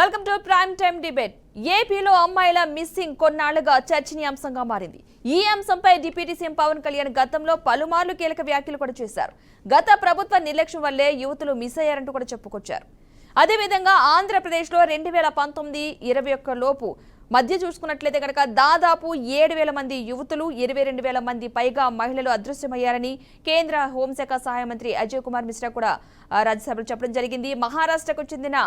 Welcome to prime time debate. ఏపీలో అమ్మాయిల missing కొన్నాళ్లుగా చర్చనీయాంశంగా మారింది. ఈ అంశంపై డిప్యూటీ సీఎం పవన్ కళ్యాణ్ గతంలో పలుమార్లు కీలక వ్యాఖ్యలు కూడా చేశారు. గత ప్రభుత్వ నిర్లక్ష్యం వల్లే యువతులు మిస్ అయ్యారంటూ కూడా చెప్పుకొచ్చారు. అదేవిధంగా ఆంధ్రప్రదేశ్లో 2019-21 లోపు మధ్య చూసుకున్నట్లయితే కనుక దాదాపు 7,000 మంది యువతులు 22,000 మంది పైగా మహిళలు అదృశ్యమయ్యారని కేంద్ర హోంశాఖ సహాయ మంత్రి అజయ్ కుమార్ మిశ్రా కూడా రాజ్యసభలో చెప్పడం జరిగింది. మహారాష్ట్రకు చెందిన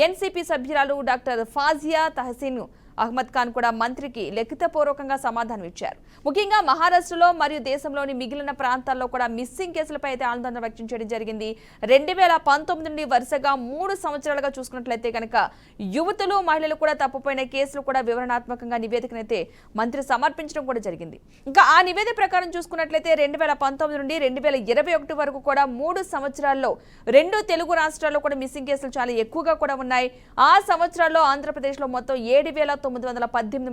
ఎన్సీపీ సభ్యురాలు డాక్టర్ ఫాజియా తహసీన్ అహ్మద్ ఖాన్ కూడా మంత్రికి లిఖితపూర్వకంగా సమాధానం ఇచ్చారు. ముఖ్యంగా మహారాష్ట్రలో మరియు దేశంలోని మిగిలిన ప్రాంతాల్లో కూడా మిస్సింగ్ కేసులపై అయితే ఆందోళన వ్యక్తం చేయడం జరిగింది. 2019 నుండి వరుసగా 3 సంవత్సరాలుగా చూసుకున్నట్లయితే కనుక యువతులు మహిళలు కూడా తప్పుపోయిన కేసులు కూడా వివరణాత్మకంగా నివేదికనైతే మంత్రి సమర్పించడం కూడా జరిగింది. ఇంకా ఆ నివేదిక ప్రకారం చూసుకున్నట్లయితే 2019 నుండి 2021 వరకు కూడా 3 సంవత్సరాల్లో 2 తెలుగు రాష్ట్రాల్లో కూడా మిస్సింగ్ కేసులు చాలా ఎక్కువగా కూడా ఉన్నాయి. ఆ సంవత్సరాల్లో ఆంధ్రప్రదేశ్లో మొత్తం 7,918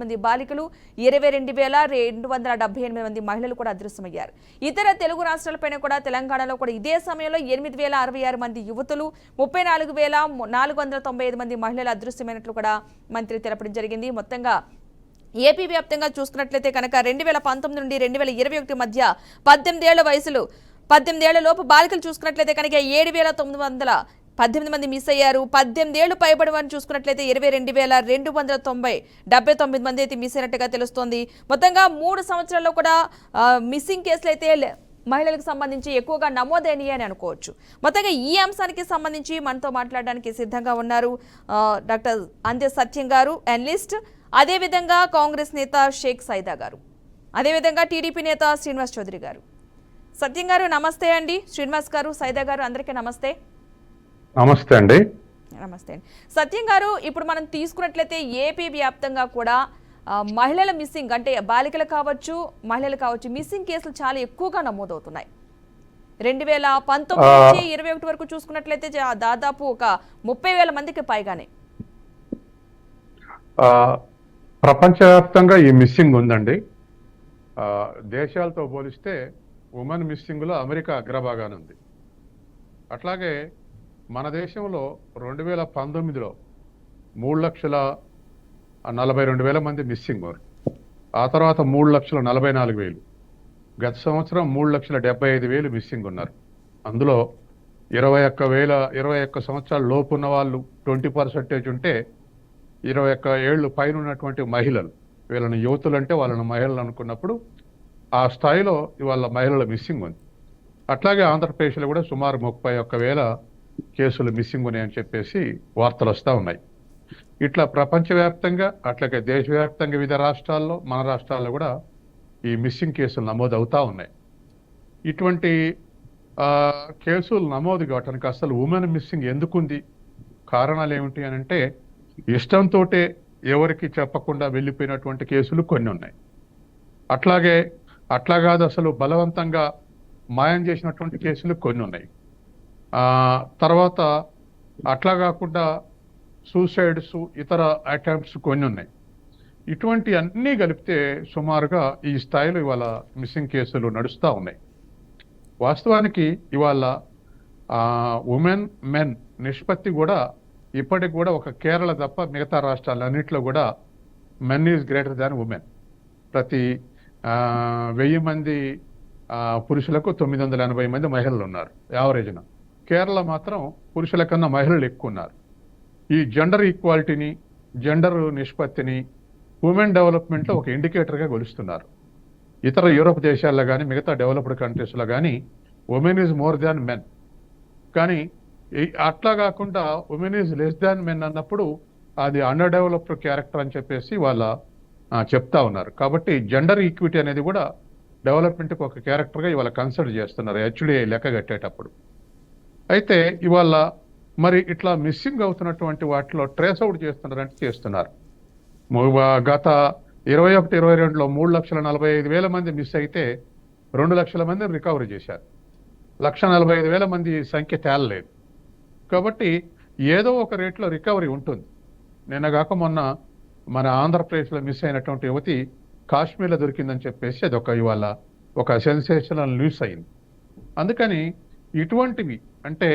మంది బాలికలు 22,278 మంది మహిళలు కూడా అదృశ్యమయ్యారు. ఇతర తెలుగు రాష్ట్రాలపైన కూడా తెలంగాణలో కూడా ఇదే సమయంలో 8,066 మంది యువతులు 34,495 మంది మహిళలు అదృశ్యమైనట్లు కూడా మంత్రి తెలపడం జరిగింది. మొత్తంగా ఏపీ వ్యాప్తంగా చూసుకున్నట్లయితే కనుక 2019 నుండి 2021 మధ్య 18 ఏళ్ల లోపు బాలికలు చూసుకున్నట్లయితే కనుక 7,918 మంది మిస్ అయ్యారు. 18 ఏళ్లు పైబడి వారిని చూసుకున్నట్లయితే 22,279 మంది అయితే మిస్ అయినట్టుగా తెలుస్తోంది. మొత్తంగా 3 సంవత్సరాల్లో కూడా మిస్సింగ్ కేసులు అయితే మహిళలకు సంబంధించి ఎక్కువగా నమోదైనవి అని అనుకోవచ్చు. మొత్తంగా ఈ అంశానికి సంబంధించి మనతో మాట్లాడడానికి సిద్ధంగా ఉన్నారు డాక్టర్ అందే సత్యం గారు, అనలిస్ట్, అదేవిధంగా కాంగ్రెస్ నేత షేక్ సైదా గారు, అదేవిధంగా టీడీపీ నేత శ్రీనివాస్ చౌదరి గారు. సత్యం గారు నమస్తే అండి, శ్రీనివాస్ గారు, సైదా గారు, అందరికీ నమస్తే. నమస్తే అండి. నమస్తే అండి. సత్యం గారు, ఇప్పుడు మనం తీసుకున్నట్లయితే ఏపీ వ్యాప్తంగా కూడా మహిళల మిస్సింగ్ అంటే బాలికలు కావచ్చు మహిళలు కావచ్చు మిస్సింగ్ కేసులు చాలా ఎక్కువగా నమోదవుతున్నాయి. 2019 నుంచి 21 వరకు చూసుకున్నట్లయితే దాదాపు ఒక 30,000 మందికి పైగానే. ప్రపంచవ్యాప్తంగా ఈ మిస్సింగ్ ఉందండి. దేశాలతో పోలిస్తే ఉమెన్ మిస్సింగ్లో అమెరికా అగ్రభాగాన ఉంది. అట్లాగే మన దేశంలో 2019లో 3,42,000 మంది మిస్సింగ్ వారు, ఆ తర్వాత 3,44,000, గత సంవత్సరం 3,75,000 మిస్సింగ్ ఉన్నారు. అందులో 21 సంవత్సరాల లోపు ఉన్న వాళ్ళు 20% ఉంటే 21 ఏళ్ళు పైన ఉన్నటువంటి మహిళలు, వీళ్ళని యువతులు అంటే వాళ్ళని మహిళలు అనుకున్నప్పుడు ఆ స్థాయిలో ఇవాళ మహిళల మిస్సింగ్ ఉంది. అట్లాగే ఆంధ్రప్రదేశ్లో కూడా సుమారు 31,000 కేసులు మిస్సింగ్ ఉన్నాయని చెప్పేసి వార్తలు వస్తూ ఉన్నాయి. ఇట్లా ప్రపంచవ్యాప్తంగా అట్లాగే దేశవ్యాప్తంగా వివిధ రాష్ట్రాల్లో మన రాష్ట్రాల్లో కూడా ఈ మిస్సింగ్ కేసులు నమోదు అవుతూ ఉన్నాయి. ఇటువంటి కేసులు నమోదు కావటానికి అసలు ఉమెన్ మిస్సింగ్ ఎందుకుంది, కారణాలు ఏమిటి అని అంటే ఇష్టంతో ఎవరికి చెప్పకుండా వెళ్ళిపోయినటువంటి కేసులు కొన్ని ఉన్నాయి. అట్లా కాదు అసలు బలవంతంగా మాయం చేసినటువంటి కేసులు కొన్ని ఉన్నాయి. తర్వాత అట్లా కాకుండా సూసైడ్స్, ఇతర అటెంప్ట్స్ కొన్ని ఉన్నాయి. ఇటువంటి అన్నీ కలిపితే సుమారుగా ఈ స్థాయిలో ఇవాళ మిస్సింగ్ కేసులు నడుస్తూ ఉన్నాయి. వాస్తవానికి ఇవాళ ఉమెన్ మెన్ నిష్పత్తి కూడా ఇప్పటికి కూడా ఒక కేరళ తప్ప మిగతా రాష్ట్రాలన్నింటిలో కూడా men is greater than women. ప్రతి 1000 మంది పురుషులకు 980 మంది మహిళలు ఉన్నారు యావరేజ్న. కేరళ మాత్రం పురుషుల కన్నా మహిళలు ఎక్కువ ఉన్నారు. ఈ జెండర్ ఈక్వాలిటీని, జెండర్ నిష్పత్తిని ఉమెన్ డెవలప్మెంట్లో ఒక ఇండికేటర్గా కొలుస్తున్నారు. ఇతర యూరోప్ దేశాల్లో కానీ మిగతా డెవలప్డ్ కంట్రీస్లో కానీ women is more than men. కానీ అట్లా కాకుండా women is less than men అన్నప్పుడు అది అండర్ డెవలప్డ్ క్యారెక్టర్ అని చెప్పేసి వాళ్ళ చెప్తా ఉన్నారు. కాబట్టి జెండర్ ఈక్విటీ అనేది కూడా డెవలప్మెంట్కి ఒక క్యారెక్టర్గా ఇవాళ కన్సిడర్ చేస్తున్నారు HDI లెక్క కట్టేటప్పుడు. అయితే ఇవాళ మరి ఇట్లా మిస్సింగ్ అవుతున్నటువంటి వాటిలో ట్రేస్ అవుట్ చేస్తున్నారంటే చేస్తున్నారు. గత 21-22లో 3,45,000 మంది మిస్ అయితే 2 లక్షల మందిని రికవరీ చేశారు. 1,45,000 మంది సంఖ్య తేలలేదు. కాబట్టి ఏదో ఒక రేట్లో రికవరీ ఉంటుంది. నిన్నగాక మొన్న మన ఆంధ్రప్రదేశ్లో మిస్ అయినటువంటి యువతి కాశ్మీర్లో దొరికిందని చెప్పేసి అదొక ఇవాళ ఒక సెన్సేషనల్ న్యూస్ అయింది. అందుకని ఇటువంటివి అంటే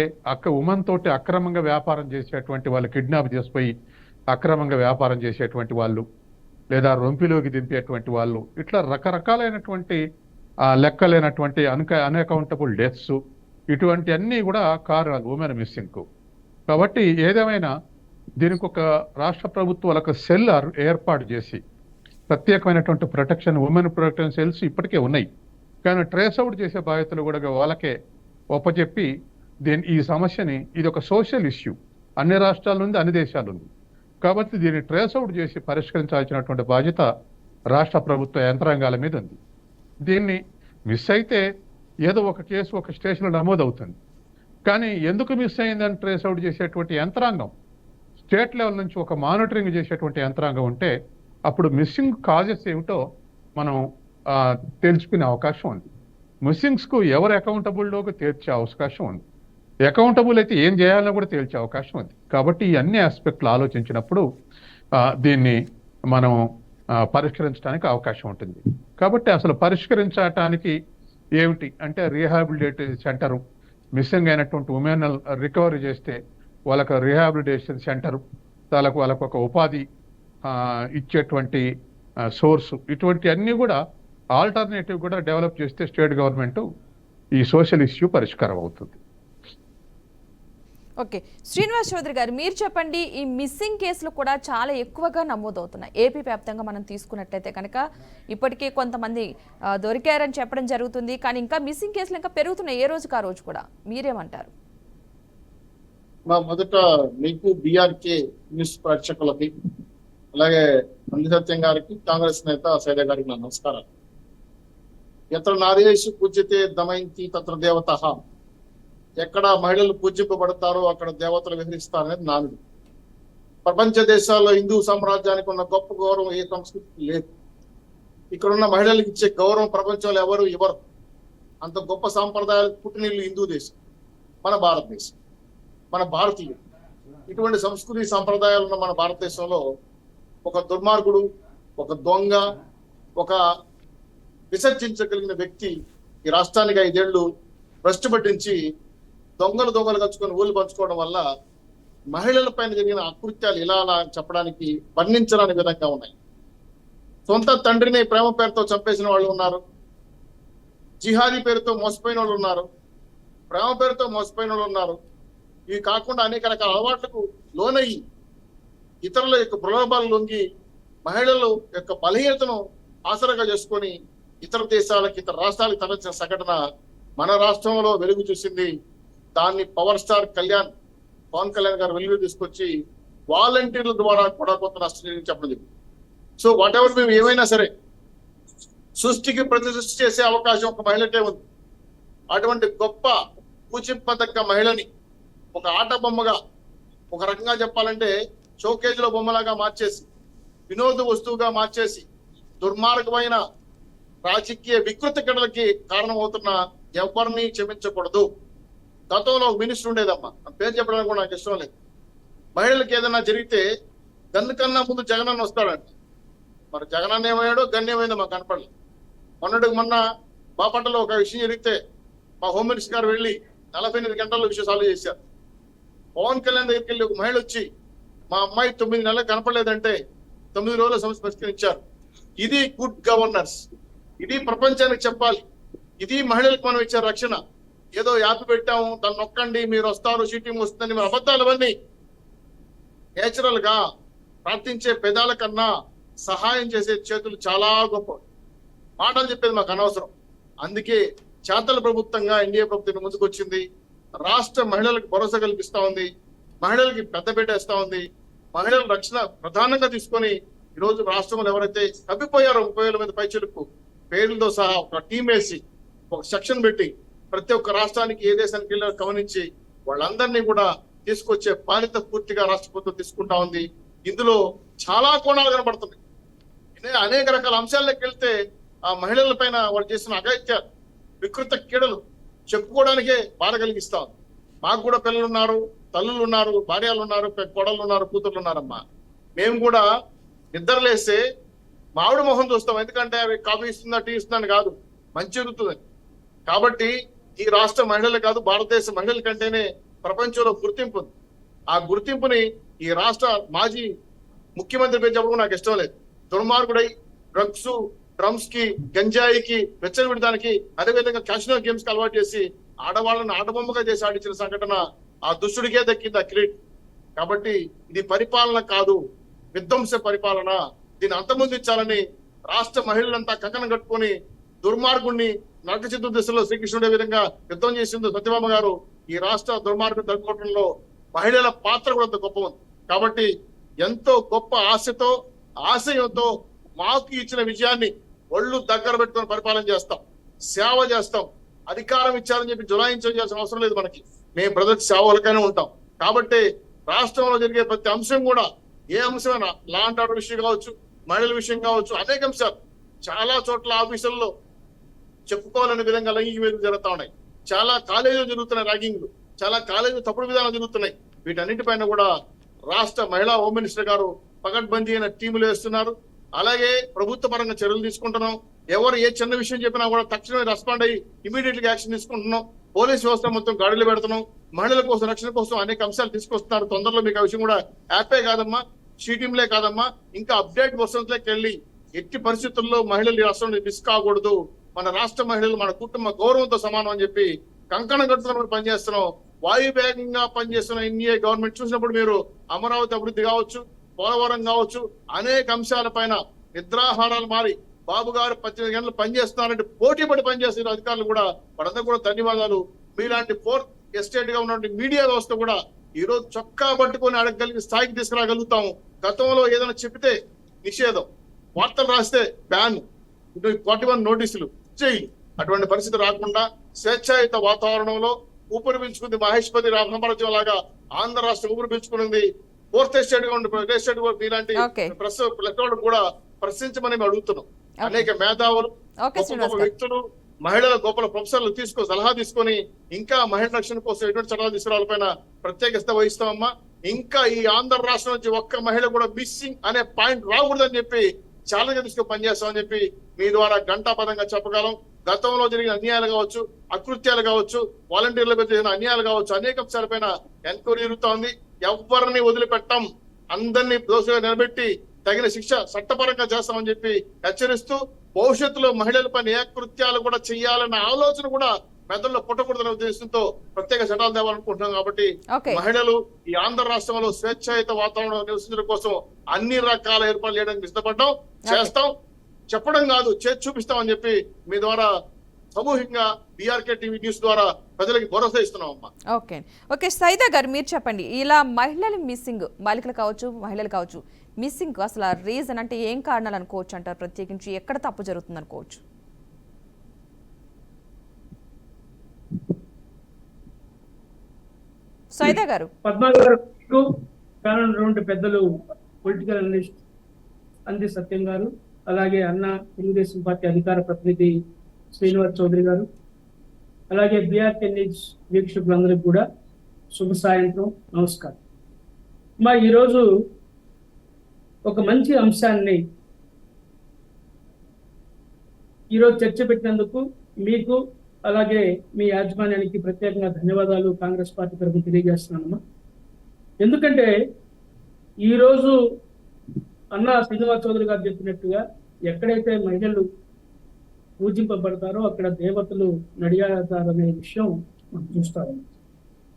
ఉమెన్ తోటి అక్రమంగా వ్యాపారం చేసేటువంటి వాళ్ళు కిడ్నాప్ చేసిపోయి అక్రమంగా వ్యాపారం చేసేటువంటి వాళ్ళు, లేదా రొంపిలోకి దింపేటువంటి వాళ్ళు, ఇట్లా రకరకాలైనటువంటి లెక్కలేనటువంటి అన్అకౌంటబుల్ డెత్స్, ఇటువంటి అన్నీ కూడా కారణాలు ఉమెన్ మిస్సింగ్కు. కాబట్టి ఏదేమైనా దీనికి ఒక రాష్ట్ర ప్రభుత్వాలకు సెల్ ఏర్పాటు చేసి ప్రత్యేకమైనటువంటి ప్రొటెక్షన్, ఉమెన్ ప్రొటెక్షన్ సెల్స్ ఇప్పటికే ఉన్నాయి, కానీ ట్రేస్ అవుట్ చేసే బాధ్యతలు కూడా వాళ్ళకే ఒప్పచెప్పి ఈ సమస్యని, ఇది ఒక సోషల్ ఇష్యూ, అన్ని రాష్ట్రాల నుండి అన్ని దేశాల ఉంది కాబట్టి దీన్ని ట్రేస్ అవుట్ చేసి పరిష్కరించాల్సినటువంటి బాధ్యత రాష్ట్ర ప్రభుత్వ యంత్రాంగాల మీద ఉంది. దీన్ని మిస్ అయితే ఏదో ఒక కేసు ఒక స్టేషన్లో నమోదవుతుంది, కానీ ఎందుకు మిస్ అయిందని ట్రేస్ అవుట్ చేసేటువంటి యంత్రాంగం, స్టేట్ లెవెల్ నుంచి ఒక మానిటరింగ్ చేసేటువంటి యంత్రాంగం ఉంటే అప్పుడు మిస్సింగ్ కాజెస్ ఏమిటో మనం తెలుసుకునే అవకాశం ఉంది. మిస్సింగ్స్కు ఎవరు అకౌంటబుల్లోకి తేల్చే అవకాశం ఉంది, అకౌంటబుల్ అయితే ఏం చేయాలో కూడా తేల్చే అవకాశం ఉంది. కాబట్టి ఈ అన్ని ఆస్పెక్ట్లు ఆలోచించినప్పుడు దీన్ని మనం పరిష్కరించడానికి అవకాశం ఉంటుంది. కాబట్టి అసలు పరిష్కరించడానికి ఏమిటి అంటే రీహాబిలిటేషన్ సెంటరు, మిస్సింగ్ అయినటువంటి ఉమెన్ రికవరీ చేస్తే వాళ్ళకు రీహాబిలిటేషన్ సెంటరు, వాళ్ళకు ఒక ఉపాధి ఇచ్చేటువంటి సోర్సు, ఇటువంటి అన్నీ కూడా ఆల్టర్నేటివ్ కూడా డెవలప్ చేస్తే స్టేట్ గవర్నమెంట్ ఈ సోషల్ ఇష్యూ పరిష్కారం అవుతుంది. ఓకే, శ్రీనివాస్ చౌదరి గారు మీరు చెప్పండి, ఈ మిస్సింగ్ కేసులు కూడా చాలా ఎక్కువగా నమోదవుతున్నాయి. ఏపీ వ్యాప్తంగా మనం తీసుకున్నట్లయితే కనుక ఇప్పటికే కొంతమంది దొరికారని చెప్పడం జరుగుతుంది, కానీ ఇంకా మిస్సింగ్ కేసులు ఇంకా పెరుగుతున్నాయి ఏ రోజుకు ఆ రోజు కూడా. మీరేమంటారు? మొదట మీకు బీఆర్కే న్యూస్ ప్రేక్షకులకి, అలాగే అంది సత్యం గారికి, కాంగ్రెస్ నేత సైద గారికి నా నమస్కారాలు. ఎత్ర నారీషు పూజ్యతే దమయంతి తత్ర దేవత, ఎక్కడ మహిళలు పూజింపబడతారో అక్కడ దేవతలు విహరిస్తారనేది నానుడు. ప్రపంచ దేశాల్లో హిందూ సామ్రాజ్యానికి ఉన్న గొప్ప గౌరవం ఏ సంస్కృతికి లేదు. ఇక్కడున్న మహిళలకు ఇచ్చే గౌరవం ప్రపంచంలో ఎవరు ఇవ్వరు. అంత గొప్ప సాంప్రదాయాలకు పుట్టినిల్లు హిందూ దేశం, మన భారతదేశం, మన భారతీయులు. ఇటువంటి సంస్కృతి సాంప్రదాయాలు ఉన్న మన భారతదేశంలో ఒక దుర్మార్గుడు, ఒక దొంగ, ఒక విసర్జించగలిగిన వ్యక్తి ఈ రాష్ట్రానికి 5 ఏళ్లు భ్రష్టు పట్టించి దొంగలు కలుచుకొని ఊళ్ళు పంచుకోవడం వల్ల మహిళల పైన జరిగిన అకృత్యాలు ఇలా అలా చెప్పడానికి వర్ణించరాని విధంగా ఉన్నాయి. సొంత తండ్రిని ప్రేమ పేరుతో చంపేసిన వాళ్ళు ఉన్నారు, జిహాదీ పేరుతో మోసపోయిన వాళ్ళు ఉన్నారు, ప్రేమ పేరుతో మోసపోయిన వాళ్ళు ఉన్నారు. ఇవి కాకుండా అనేక రకాల అలవాట్లకు లోనయ్యి ఇతరుల యొక్క ప్రలోభాలు లొంగి మహిళల యొక్క బలహీనతను ఆసరగా చేసుకొని ఇతర దేశాలకు, ఇతర రాష్ట్రాలకు తరలించిన సంఘటన మన రాష్ట్రంలో వెలుగు చూసింది. దాన్ని పవర్ స్టార్ పవన్ కళ్యాణ్ గారు వెలుగు తీసుకొచ్చి వాలంటీర్ల ద్వారా కూడా కొంత నష్టం చెప్పడం జరిగింది. సో వాట్ ఎవర్ మేము ఏమైనా సరే సృష్టికి ప్రతిసృష్టి చేసే అవకాశం ఒక మహిళకే ఉంది. అటువంటి గొప్ప పూజింపదగ్గ మహిళని ఒక ఆట బొమ్మగా, ఒక రకంగా చెప్పాలంటే షోకేజ్ లో బొమ్మలాగా మార్చేసి, వినోద వస్తువుగా మార్చేసి, దుర్మార్గమైన రాజకీయ వికృత ఘటనలకి కారణమవుతున్న ఎవరిని క్షమించకూడదు. గతంలో ఒక మినిస్టర్ ఉండేదమ్మా, పేరు చెప్పడానికి కూడా నాకు ఇష్టం లేదు. మహిళలకు ఏదైనా జరిగితే గన్ను కన్నా ముందు జగనన్న వస్తాడంట. మరి జగనన్న ఏమయ్యాడో గన్యమైందో మాకు కనపడలేదు. మొన్న బాపట్లలో ఒక విషయం జరిగితే మా హోమ్ మినిస్టర్ గారు వెళ్ళి 48 గంటల్లో విషయం సాల్వ్ చేశారు. పవన్ కళ్యాణ్ దగ్గరికి వెళ్ళి ఒక మహిళ వచ్చి మా అమ్మాయి 9 నెలలు కనపడలేదంటే 9 రోజుల సమస్య పరిష్కరించారు. ఇది గుడ్ గవర్నర్స్. ఇది ప్రపంచానికి చెప్పాలి. ఇది మహిళలకు మనం ఇచ్చే రక్షణ. ఏదో యాప్ పెట్టాము, దాన్ని నొక్కండి మీరు వస్తారు, షీటింగ్ వస్తుందని అబద్ధాలు అవన్నీ. నేచురల్ గా ప్రార్థించే పెదాల కన్నా సహాయం చేసే చేతులు చాలా గొప్ప. మాటలు చెప్పేది మాకు అనవసరం. అందుకే చేతల ప్రభుత్వంగా ఎన్డీఏ ప్రభుత్వం ముందుకు వచ్చింది. రాష్ట్ర మహిళలకు భరోసా కల్పిస్తా ఉంది, మహిళలకి పెద్దపీట వేస్తా ఉంది. మహిళల రక్షణ ప్రధానంగా తీసుకొని ఈరోజు రాష్ట్రంలో ఎవరైతే తప్పిపోయారో 30,000 మంది పైచిలుకు పేర్లతో సహా ఒక టీం వేసి ఒక సెక్షన్ పెట్టి ప్రతి ఒక్క రాష్ట్రానికి ఏ దేశానికి వెళ్ళారో గమనించి వాళ్ళందరినీ కూడా తీసుకొచ్చే బాధ్యత పూర్తిగా రాష్ట్ర ప్రభుత్వం తీసుకుంటా ఉంది. ఇందులో చాలా కోణాలు కనబడుతున్నాయి. అనేక రకాల అంశాల్లోకి వెళ్తే ఆ మహిళల పైన వాళ్ళు చేసిన అఘాయిత్యాలు, వికృత కీడలు చెప్పుకోవడానికే బాధ కలిగిస్తా ఉంది. మాకు కూడా పిల్లలు ఉన్నారు, తల్లులు ఉన్నారు, భార్యలు ఉన్నారు, కోడళ్ళు ఉన్నారు, కూతుర్లు ఉన్నారమ్మా. మేము కూడా నిద్రలేస్తే మామిడి మొహం చూస్తాం. ఎందుకంటే అవి కాఫీ ఇస్తుందా, టీ ఇస్తుందని కాదు, మంచి జరుగుతుందని. కాబట్టి ఈ రాష్ట్ర మహిళలు కాదు, భారతదేశ మహిళల కంటేనే ప్రపంచంలో గుర్తింపు ఉంది. ఆ గుర్తింపుని ఈ రాష్ట్ర మాజీ ముఖ్యమంత్రి పేరు చెప్పడం నాకు ఇష్టం లేదు. దుర్మార్గుడై డ్రగ్స్, డ్రమ్స్ కి, గంజాయికి, వెచ్చనివిడడానికి, అదేవిధంగా క్యాసినో గేమ్స్ కి అలవాటు చేసి ఆడవాళ్ళని ఆటబొమ్మగా చేసి ఆడించిన సంఘటన ఆ దుష్టుడికే దక్కింది ఆ క్రెడిట్. కాబట్టి ఇది పరిపాలన కాదు, విధ్వంస పరిపాలన. దీన్ని అంతమొందించాలని రాష్ట్ర మహిళలంతా కంకణం కట్టుకొని దుర్మార్గుణ్ణి నరక చతుర్ దిశలో శ్రీకృష్ణుడే విధంగా యుద్ధం చేసింది సత్యభామ గారు. ఈ రాష్ట్ర దుర్మార్గం తగ్గుకోవడంలో మహిళల పాత్ర కూడా అంత గొప్ప ఉంది. కాబట్టి ఎంతో గొప్ప ఆశతో, ఆశయంతో మాకు ఇచ్చిన విజయాన్ని ఒళ్ళు దగ్గర పెట్టుకొని పరిపాలన చేస్తాం, సేవ చేస్తాం. అధికారం ఇచ్చారని చెప్పి జులాయించాల్సిన అవసరం లేదు మనకి. మేము ప్రజలకు సేవలకైనా ఉంటాం. కాబట్టి రాష్ట్రంలో జరిగే ప్రతి అంశం కూడా, ఏ అంశమైనా, లా అండ్ ఆర్డర్ విషయం కావచ్చు, మహిళల విషయం కావచ్చు, అనేక అంశాలు చాలా చోట్ల ఆఫీసుల్లో చెప్పుకోవాలనే విధంగా లైంగిక వేదికలు జరుగుతూ ఉన్నాయి. చాలా కాలేజీలు జరుగుతున్నాయి ర్యాగింగ్లు, చాలా కాలేజీలు తప్పుడు విధానాలు జరుగుతున్నాయి. వీటన్నిటిపైన కూడా రాష్ట్ర మహిళా హోమ్ మినిస్టర్ గారు పకడ్బందీ అయిన టీములు వేస్తున్నారు. అలాగే ప్రభుత్వ పరంగా చర్యలు తీసుకుంటున్నాం. ఎవరు ఏ చిన్న విషయం చెప్పినా కూడా తక్షణమే రెస్పాండ్ అయ్యి ఇమీడియట్ గా యాక్షన్ తీసుకుంటున్నాం. పోలీస్ వ్యవస్థ మొత్తం గాడిలో పెడుతున్నాం. మహిళల కోసం, రక్షణ కోసం అనేక అంశాలు తీసుకొస్తున్నారు. తొందరలో మీకు ఆ విషయం కూడా యాపే కాదమ్మా, షీటింగ్లే కాదమ్మా, ఇంకా అప్డేట్ వర్షన్లోకి వెళ్ళి ఎట్టి పరిస్థితుల్లో మహిళలు ఈ రాష్ట్రంలో మిస్ కాకూడదు. మన రాష్ట్ర మహిళలు మన కుటుంబ గౌరవంతో సమానం అని చెప్పి కంకణం కట్టుతున్నప్పుడు పనిచేస్తున్నాం. వాయువేగంగా పనిచేస్తున్న ఎన్డీఏ గవర్నమెంట్ చూసినప్పుడు మీరు అమరావతి అభివృద్ధి కావచ్చు, పోలవరం కావచ్చు, అనేక అంశాల పైన నిద్రాహారాలు మారి బాబు గారు 18 గంటలు పనిచేస్తున్నారంటే పోటీ పడి పనిచేస్తున్న అధికారులు కూడా వాళ్ళందరూ కూడా ధన్యవాదాలు. మీలాంటి ఫోర్త్ ఎస్టేట్ గా ఉన్నటువంటి మీడియా వ్యవస్థ కూడా ఈ రోజు చొక్కా పట్టుకొని అడగగలిగే స్థాయికి తీసుకురాగలుగుతాము. గతంలో ఏదైనా చెప్తే నిషేధం, వార్తలు రాస్తే బ్యాన్, 41 నోటీసులు, జైలు. అటువంటి పరిస్థితి రాకుండా స్వేచ్ఛాయుత వాతావరణంలో ఊపిరి పీల్చుకుంది మహేష్పతి రామరాజ్యం లాగా ఆంధ్ర రాష్ట్రం ఊపిరి పీల్చుకున్నది. ఫోర్త్ ఎస్టేట్ గా ఉండే ఎస్టేట్ మీలాంటి ప్రెస్ కూడా ప్రశ్నించమని మేము అడుగుతున్నాం. అనేక మేధావులు, గొప్ప వ్యక్తులు, మహిళల గొప్ప ప్రొఫెసర్లు సలహా తీసుకొని ఇంకా మహిళల రక్షణ కోసం ఎటువంటి చట్టాలు తీసుకురావాలపైన ప్రత్యేక శ్రద్ధ వహిస్తామమ్మా. ఇంకా ఈ ఆంధ్ర రాష్ట్రం నుంచి ఒక్క మహిళ కూడా మిస్సింగ్ అనే పాయింట్ రాకూడదని చెప్పి ఛాలెంజ్ తీసుకొని పనిచేస్తామని చెప్పి మీ ద్వారా ఘంటాపదంగా చెప్పగలం. గతంలో జరిగిన అన్యాయాలు కావచ్చు, అకృత్యాలు కావచ్చు, వాలంటీర్ల మీద జరిగిన అన్యాయాలు కావచ్చు, అనేక అంశాలపైన ఎంక్వైరీ జరుగుతోంది. ఎవరిని వదిలిపెట్టం, అందరినీ దోషులుగా నిలబెట్టి తగిన శిక్ష చట్టపరంగా చేస్తామని చెప్పి హెచ్చరిస్తూ, భవిష్యత్తులో మహిళలపై ఏ కృత్యాలు కూడా చేయాలన్న ఆలోచన కూడా మెదడులో పుట్టకూడదనే ఉద్దేశంతో ప్రత్యేక చట్టాలు తేవాలనుకుంటున్నాం. కాబట్టి మహిళలు ఈ ఆంధ్ర రాష్ట్రంలో స్వేచ్ఛాయుత వాతావరణం నివసించడం కోసం అన్ని రకాల ఏర్పాట్లు చేయడానికి ఇష్టపడ్డాం, చేస్తాం. చెప్పడం కాదు, చేసి చూపిస్తామని చెప్పి మీ ద్వారా సమూహంగా బీఆర్కే టీవీ న్యూస్ ద్వారా ప్రజలకి భరోసా ఇస్తున్నాం అమ్మా. ఓకే సైదా గారు, మీరు చెప్పండి. ఇలా మహిళలు మిస్సింగ్, బాలికలు కావచ్చు, మహిళలు కావచ్చు, మిస్సింగ్ అసలు రీజన్ అంటే ఏం కారణాలు అనుకోవచ్చు అంటారు? ప్రత్యేకించి ఎక్కడ తప్పు జరుగుతుంది అనుకోవచ్చు? సైదా గారు. పద్మాగారు, కానున్నటువంటి పెద్దలు పొలిటికల్ అనలిస్ట్ అంది సత్యం గారు, అలాగే అన్న తెలుగుదేశం పార్టీ అధికార ప్రతినిధి శ్రీనివాస్ చౌదరి గారు, అలాగే బీఆర్కే న్యూస్ వీక్షకులందరికీ కూడా శుభ సాయంత్రం, నమస్కారం. ఈరోజు ఒక మంచి అంశాన్ని ఈరోజు చర్చ పెట్టినందుకు మీకు అలాగే మీ యాజమాన్యానికి ప్రత్యేకంగా ధన్యవాదాలు కాంగ్రెస్ పార్టీ తరఫున తెలియజేస్తున్నానమ్మా. ఎందుకంటే ఈరోజు అన్న శ్రీనివాస్ చౌదరి గారు చెప్పినట్టుగా ఎక్కడైతే మహిళలు పూజింపబడతారో అక్కడ దేవతలు నడియాడతారనే విషయం మనం చూస్తాము.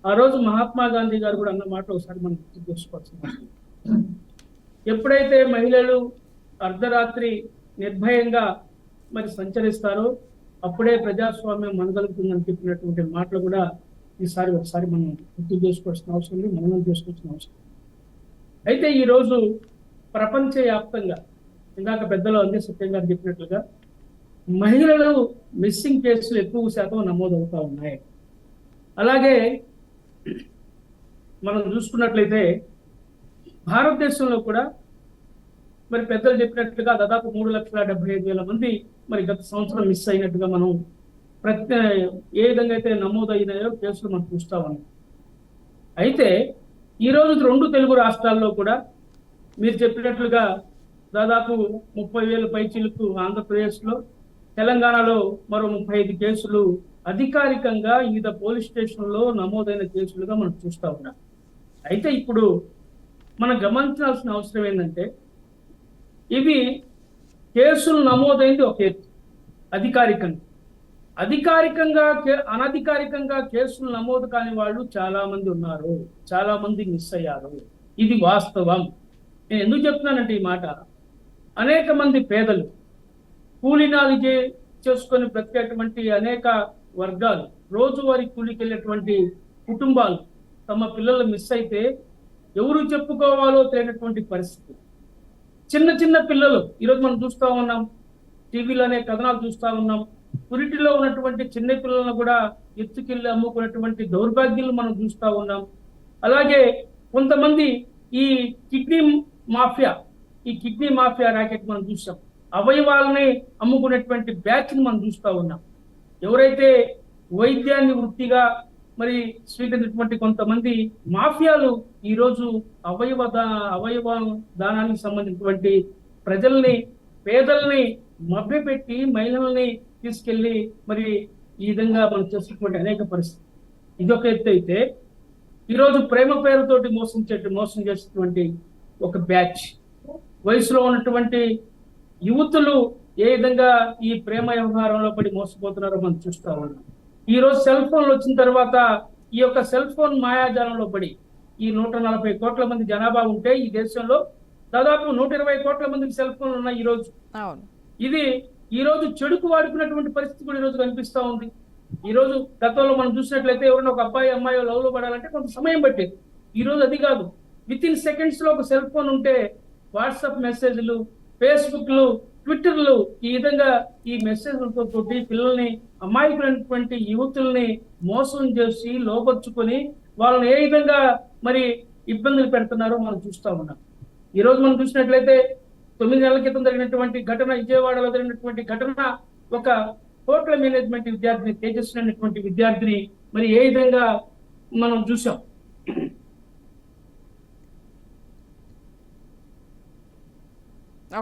ఆ రోజు మహాత్మా గాంధీ గారు కూడా అన్న మాట ఒకసారి మనం గుర్తు చేసుకోవాల్సింది. ఎప్పుడైతే మహిళలు అర్ధరాత్రి నిర్భయంగా సంచరిస్తారో అప్పుడే ప్రజాస్వామ్యం మనగలుగుతుందని చెప్పినటువంటి మాటలు కూడా ఈసారి ఒకసారి మనం గుర్తు చేసుకోవాల్సిన అవసరం ఉంది, మననం చేసుకోవాల్సిన అవసరం. అయితే ఈరోజు ప్రపంచవ్యాప్తంగా ఇందాక పెద్దలు అందే సత్యం గారు చెప్పినట్లుగా మహిళలు మిస్సింగ్ కేసులు ఎక్కువ శాతం నమోదవుతా ఉన్నాయి. అలాగే మనం చూసుకున్నట్లయితే భారతదేశంలో కూడా పెద్దలు చెప్పినట్లుగా దాదాపు 3,75,000 మంది గత సంవత్సరం మిస్ అయినట్టుగా మనం ఏ విధంగా అయితే నమోదైనాయో కేసులు మనం చూస్తా ఉన్నాం. అయితే ఈరోజు 2 తెలుగు రాష్ట్రాల్లో కూడా మీరు చెప్పినట్లుగా దాదాపు 30,000 పైచిలకు ఆంధ్రప్రదేశ్లో, తెలంగాణలో మరో 35 కేసులు అధికారికంగా వివిధ పోలీస్ స్టేషన్లో నమోదైన కేసులుగా మనం చూస్తా ఉన్నాం. అయితే ఇప్పుడు మనం గమనించాల్సిన అవసరం ఏంటంటే ఇవి కేసులు నమోదైంది ఒక ఎత్తు అధికారికంగా అనధికారికంగా కేసులు నమోదు కాని వాళ్ళు చాలా మంది ఉన్నారు, చాలా మంది మిస్ అయ్యారు. ఇది వాస్తవం. నేను ఎందుకు చెప్తున్నానంటే ఈ మాట, అనేక మంది పేదలు కూలీనాలు చేసుకొని బ్రతికేటువంటి అనేక వర్గాలు, రోజువారీ కూలికి వెళ్ళేటువంటి కుటుంబాలు తమ పిల్లలు మిస్ అయితే ఎవరు చెప్పుకోవాలో తెలియనటువంటి పరిస్థితి. చిన్న చిన్న పిల్లలు ఈరోజు మనం చూస్తూ ఉన్నాం, టీవీలోనే కథనాలు చూస్తూ ఉన్నాం. పురిటిలో ఉన్నటువంటి చిన్న పిల్లలను కూడా ఎత్తుకెళ్ళి అమ్ముకున్నటువంటి దౌర్భాగ్యాలు మనం చూస్తూ ఉన్నాం. అలాగే కొంతమంది ఈ కిడ్నీ మాఫియా ర్యాకెట్ మనం చూస్తాం. అవయవాలని అమ్ముకునేటువంటి బ్యాచ్ ని మనం చూస్తూ ఉన్నాం. ఎవరైతే వైద్యాన్ని వృత్తిగా మరి స్వీకరించినటువంటి కొంతమంది మాఫియాలు ఈరోజు అవయవ దానానికి సంబంధించినటువంటి ప్రజల్ని, పేదల్ని మభ్యపెట్టి మహిళల్ని తీసుకెళ్లి మరి ఈ విధంగా మనం చేస్తున్నటువంటి అనేక పరిస్థితి. ఇదొక ఎత్తు అయితే, ఈరోజు ప్రేమ పేరుతోటి మోసం చేసేటువంటి ఒక బ్యాచ్, వయసులో ఉన్నటువంటి యువతులు ఏ విధంగా ఈ ప్రేమ వ్యవహారంలో పడి మోసపోతున్నారో మనం చూస్తా ఉన్నాం. ఈ రోజు సెల్ ఫోన్లు వచ్చిన తర్వాత ఈ యొక్క సెల్ ఫోన్ మాయాజాలంలో పడి ఈ 140 కోట్ల మంది జనాభా ఉంటే ఈ దేశంలో దాదాపు 120 కోట్ల మందికి సెల్ ఫోన్లు ఉన్నాయి ఈ రోజు. ఇది ఈ రోజు చెడుకు వాడుకున్నటువంటి పరిస్థితి కూడా ఈ రోజు కనిపిస్తా ఉంది. ఈ రోజు గతంలో మనం చూసినట్లయితే ఎవరైనా ఒక అబ్బాయి అమ్మాయి లవ్ లో పడాలంటే కొంత సమయం పట్టేది. ఈ రోజు అది కాదు, విత్ ఇన్ సెకండ్స్ లో ఒక సెల్ ఫోన్ ఉంటే వాట్సాప్ మెసేజ్లు, ఫేస్బుక్లు, ట్విట్టర్లు, ఈ విధంగా ఈ మెసేజ్లతో తోటి పిల్లల్ని, అమాయకులైనటువంటి యువతుల్ని మోసం చేసి లోపరుచుకొని వాళ్ళని ఏ విధంగా మరి ఇబ్బందులు పెడుతున్నారో మనం చూస్తా ఉన్నాం. ఈ రోజు మనం చూసినట్లయితే 9 నెలల క్రితం జరిగినటువంటి ఘటన, విజయవాడలో జరిగినటువంటి ఘటన, ఒక హోటల్ మేనేజ్మెంట్ విద్యార్థిని, తేజస్వి అనేటువంటి విద్యార్థిని మరి ఏ విధంగా మనం చూసాం.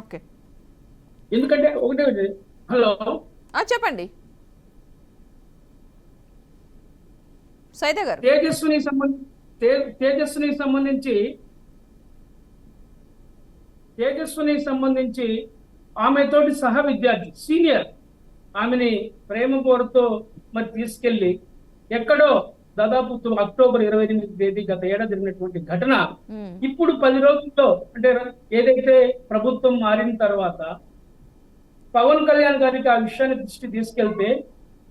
ఓకే, ఎందుకంటే ఒకటే, హలో చెప్పండి సైదా గారు. తేజస్విని సంబంధించి ఆమెతోటి సహ విద్యార్థి సీనియర్ ఆమెని ప్రేమ కోరుతో మరి తీసుకెళ్లి ఎక్కడో దాదాపు అక్టోబర్ 28వ తేదీ గత ఏడాది జరిగినటువంటి ఘటన ఇప్పుడు 10 రోజుల్లో, అంటే ఏదైతే ప్రభుత్వం మారిన తర్వాత పవన్ కళ్యాణ్ గారికి ఆ విషయాన్ని దృష్టి తీసుకెళ్తే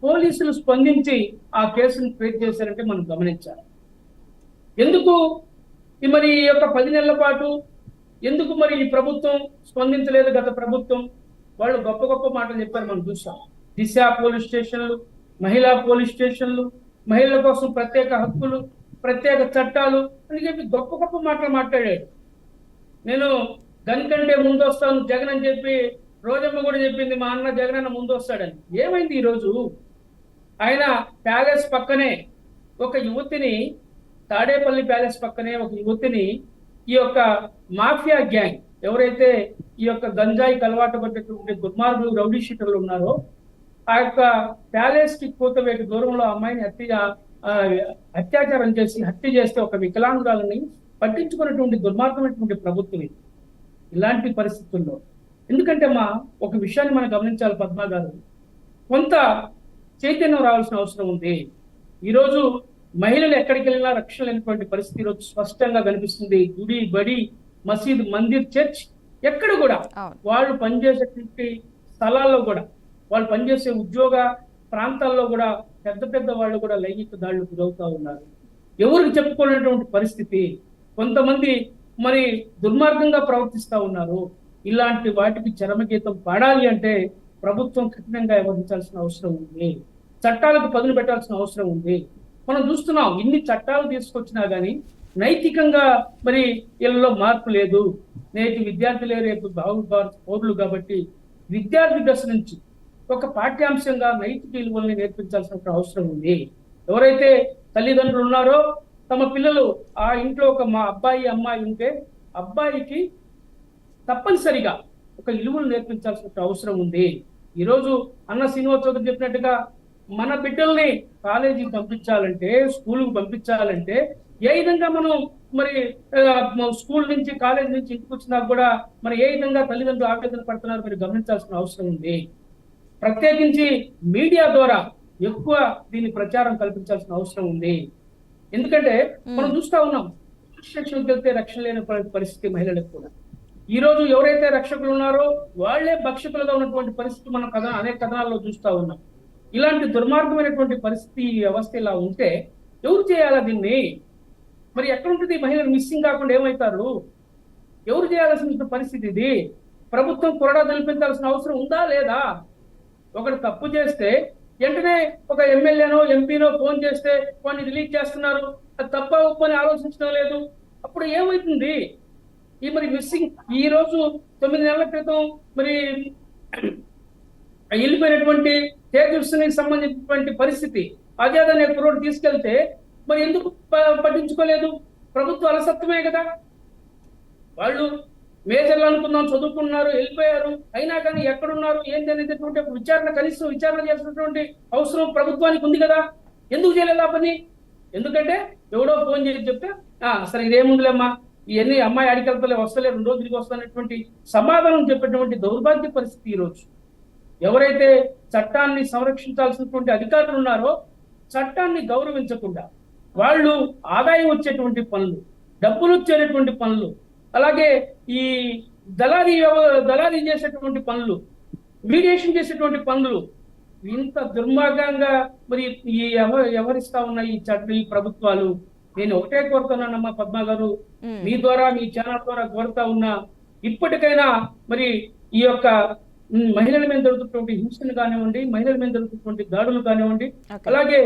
పోలీసులు స్పందించి ఆ కేసును ట్రేస్ చేశారంటే మనం గమనించాలి. ఎందుకు మరి ఈ యొక్క 10 నెలల పాటు ఎందుకు మరి ఈ ప్రభుత్వం స్పందించలేదు? గత ప్రభుత్వం వాళ్ళు గొప్ప గొప్ప మాటలు చెప్పారు, మనం చూసాం. దిశ పోలీస్ స్టేషన్లు, మహిళా పోలీస్ స్టేషన్లు, మహిళల కోసం ప్రత్యేక హక్కులు, ప్రత్యేక చట్టాలు అని చెప్పి గొప్ప గొప్ప మాటలు మాట్లాడాడు. నేను గన్ కంటే ముందు వస్తాను జగన్ అని చెప్పి రోజమ్మ కూడా చెప్పింది, మా అన్న జగన్ అన్న ముందు వస్తాడని. ఏమైంది? ఈరోజు ఆయన ప్యాలెస్ పక్కనే ఒక యువతిని, తాడేపల్లి ప్యాలెస్ పక్కనే ఒక యువతిని ఈ యొక్క మాఫియా గ్యాంగ్, ఎవరైతే ఈ యొక్క గంజాయికి అలవాటు పడ్డటువంటి దుర్మార్గులు, రౌడీ షీటర్లు ఉన్నారో, ఆ యొక్క ప్యాలెస్ కి కూతవేటి దూరంలో అమ్మాయిని అత్యాచారం చేసి హత్య చేస్తే ఒక వికలాంగురాలని పట్టించుకున్నటువంటి దుర్మార్గమైనటువంటి ప్రభుత్వం ఇది. ఇలాంటి పరిస్థితుల్లో ఎందుకంటే ఒక విషయాన్ని మనం గమనించాలి పద్మ గారు, కొంత చైతన్యం రావాల్సిన అవసరం ఉంది. ఈరోజు మహిళలు ఎక్కడికి వెళ్ళినా రక్షణ లేనటువంటి పరిస్థితి ఈరోజు స్పష్టంగా కనిపిస్తుంది. గుడి, బడి, మసీద్, మందిర్, చర్చ్, ఎక్కడ కూడా వాళ్ళు పనిచేసేటువంటి స్థలాల్లో కూడా, వాళ్ళు పనిచేసే ఉద్యోగ ప్రాంతాల్లో కూడా పెద్ద పెద్ద వాళ్ళు కూడా లైంగిక దాడులకు గురవుతా ఉన్నారు. ఎవరికి చెప్పుకోలేనటువంటి పరిస్థితి. కొంతమంది మరి దుర్మార్గంగా ప్రవర్తిస్తా ఉన్నారు. ఇలాంటి వాటికి చరమగీతం పాడాలి అంటే ప్రభుత్వం కఠినంగా వ్యవహరించాల్సిన అవసరం ఉంది. చట్టాలకు పదును పెట్టాల్సిన అవసరం ఉంది. మనం చూస్తున్నాం, ఇన్ని చట్టాలు తీసుకొచ్చినా గానీ నైతికంగా మరి వీళ్ళలో మార్పు లేదు. నేటి విద్యార్థులే రేపు పౌరులు కాబట్టి విద్యార్థి దశ నుంచి ఒక పాఠ్యాంశంగా నైతిక విలువల్ని నేర్పించాల్సిన అవసరం ఉంది. ఎవరైతే తల్లిదండ్రులు ఉన్నారో తమ పిల్లలు ఆ ఇంట్లో ఒక మా అబ్బాయి అమ్మాయి ఉంటే అబ్బాయికి తప్పనిసరిగా ఒక విలువలు నేర్పించాల్సిన అవసరం ఉంది. ఈరోజు అన్న శ్రీనివాస్ చౌదరి చెప్పినట్టుగా మన బిడ్డల్ని కాలేజీకి పంపించాలంటే, స్కూల్కి పంపించాలంటే ఏ విధంగా మనం మరి స్కూల్ నుంచి కాలేజ్ నుంచి ఇంటికి వచ్చినా కూడా మరి ఏ విధంగా తల్లిదండ్రులు ఆవేదన పడుతున్నారు మీరు గమనించాల్సిన అవసరం ఉంది. ప్రత్యేకించి మీడియా ద్వారా ఎక్కువ దీని ప్రచారం కల్పించాల్సిన అవసరం ఉంది. ఎందుకంటే మనం చూస్తా ఉన్నాం, శిక్షణకు వెళ్తే రక్షణ లేని పరిస్థితి మహిళలకు కూడా. ఈ రోజు ఎవరైతే రక్షకులు ఉన్నారో వాళ్లే భక్షకులుగా ఉన్నటువంటి పరిస్థితి మనం అనేక కథనాల్లో చూస్తా ఉన్నాం. ఇలాంటి దుర్మార్గమైనటువంటి పరిస్థితి వ్యవస్థ ఇలా ఉంటే ఎవరు చేయాలా దీన్ని? మరి ఎక్కడ ఉంటుంది? మహిళలు మిస్సింగ్ కాకుండా ఏమవుతారు? ఎవరు చేయాల్సిన పరిస్థితి ఇది? ప్రభుత్వం కొరడా కల్పించాల్సిన అవసరం ఉందా లేదా? ఒకటి తప్పు చేస్తే వెంటనే ఒక ఎమ్మెల్యేనో ఎంపీనో ఫోన్ చేస్తే వాడిని రిలీజ్ చేస్తున్నారు, అది తప్ప ఒప్పని ఆలోచించడం లేదు. అప్పుడు ఏమవుతుంది? ఈ మరి మిస్సింగ్ ఈ రోజు 9 నెలల క్రితం మరి వెళ్ళిపోయినటువంటి తేజస్సునికి సంబంధించినటువంటి పరిస్థితి అజాద్ అనే కుర్రోడు తీసుకెళ్తే మరి ఎందుకు పట్టించుకోలేదు? ప్రభుత్వ అలసత్వమే కదా. వాళ్ళు మేజర్లు అనుకుందాం, చదువుకున్నారు, వెళ్ళిపోయారు, అయినా కానీ ఎక్కడున్నారు ఏంటి అనేటటువంటి విచారణ, కనీసం విచారణ చేసినటువంటి అవసరం ప్రభుత్వానికి ఉంది కదా. ఎందుకు చేయలేదు ఆ పని? ఎందుకంటే ఎవడో ఫోన్ చేసి చెప్తే సరే ఇదేముందిలేమ్మా, ఇవన్నీ అమ్మాయి అడికల్పలే వస్తలే 2 రోజులు తిరిగి వస్తున్నటువంటి సమాధానం చెప్పేటువంటి దౌర్భాగ్య పరిస్థితి ఈ రోజు. ఎవరైతే చట్టాన్ని సంరక్షించాల్సినటువంటి అధికారులు ఉన్నారో చట్టాన్ని గౌరవించకుండా వాళ్ళు ఆదాయం వచ్చేటువంటి పనులు, డబ్బులు వచ్చేటువంటి పనులు, అలాగే ఈ దళారీ చేసేటువంటి పనులు, మీడియేషన్ చేసేటువంటి పనులు, ఇంత దుర్మార్గంగా మరి ఈ వ్యవహరిస్తా ఉన్న ఈ ప్రభుత్వాలు. నేను ఒకటే కోరుతున్నానమ్మా పద్మ గారు, మీ ద్వారా మీ ఛానల్ ద్వారా కోరుతా ఉన్నా, ఇప్పటికైనా మరి ఈ యొక్క మహిళల మీద జరుగుతున్నటువంటి హింసను కానివ్వండి, మహిళల మీద జరుగుతున్నటువంటి దాడులు కానివ్వండి, అలాగే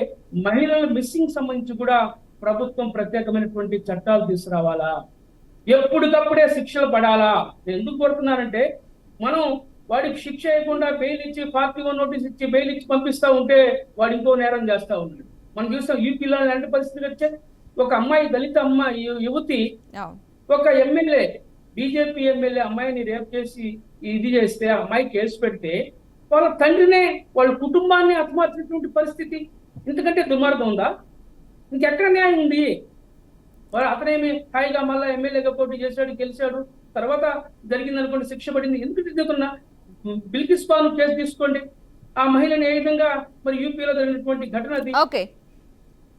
మహిళల మిస్సింగ్ సంబంధించి కూడా ప్రభుత్వం ప్రత్యేకమైనటువంటి చట్టాలు తీసుకురావాలా, ఎప్పటికప్పుడే శిక్షలు పడాలా. నేను ఎందుకు కోరుతున్నానంటే, మనం వాడికి శిక్ష వేయకుండా బెయిల్ ఇచ్చి 41 నోటీస్ ఇచ్చి బెయిల్ ఇచ్చి పంపిస్తా ఉంటే వాడు ఇంకో నేరం చేస్తా ఉన్నాడు. మనం చూస్తాం యూపీలో ఎలాంటి పరిస్థితులు వచ్చాయి. ఒక అమ్మాయి, దళిత అమ్మాయి యువతి, ఒక ఎమ్మెల్యే, బీజేపీ ఎమ్మెల్యే అమ్మాయిని రేప్ చేసి ఇది చేస్తే ఆ అమ్మాయి కేసు పెడితే వాళ్ళ తండ్రినే, వాళ్ళ కుటుంబాన్ని హతమార్చినటువంటి పరిస్థితి. ఇంతకంటే దుర్మార్గం ఉందా? ఇంకెక్కడ న్యాయం ఉంది? అతనేమి హాయిగా మళ్ళా ఎమ్మెల్యేగా పోటీ చేశాడు, గెలిచాడు, తర్వాత జరిగిందనుకోండి శిక్ష పడింది. ఎందుకంటే చెప్తున్నా, బిల్కిస్ బాను కేసు తీసుకోండి, ఆ మహిళని ఏ విధంగా మరి యూపీలో జరిగినటువంటి ఘటన అది.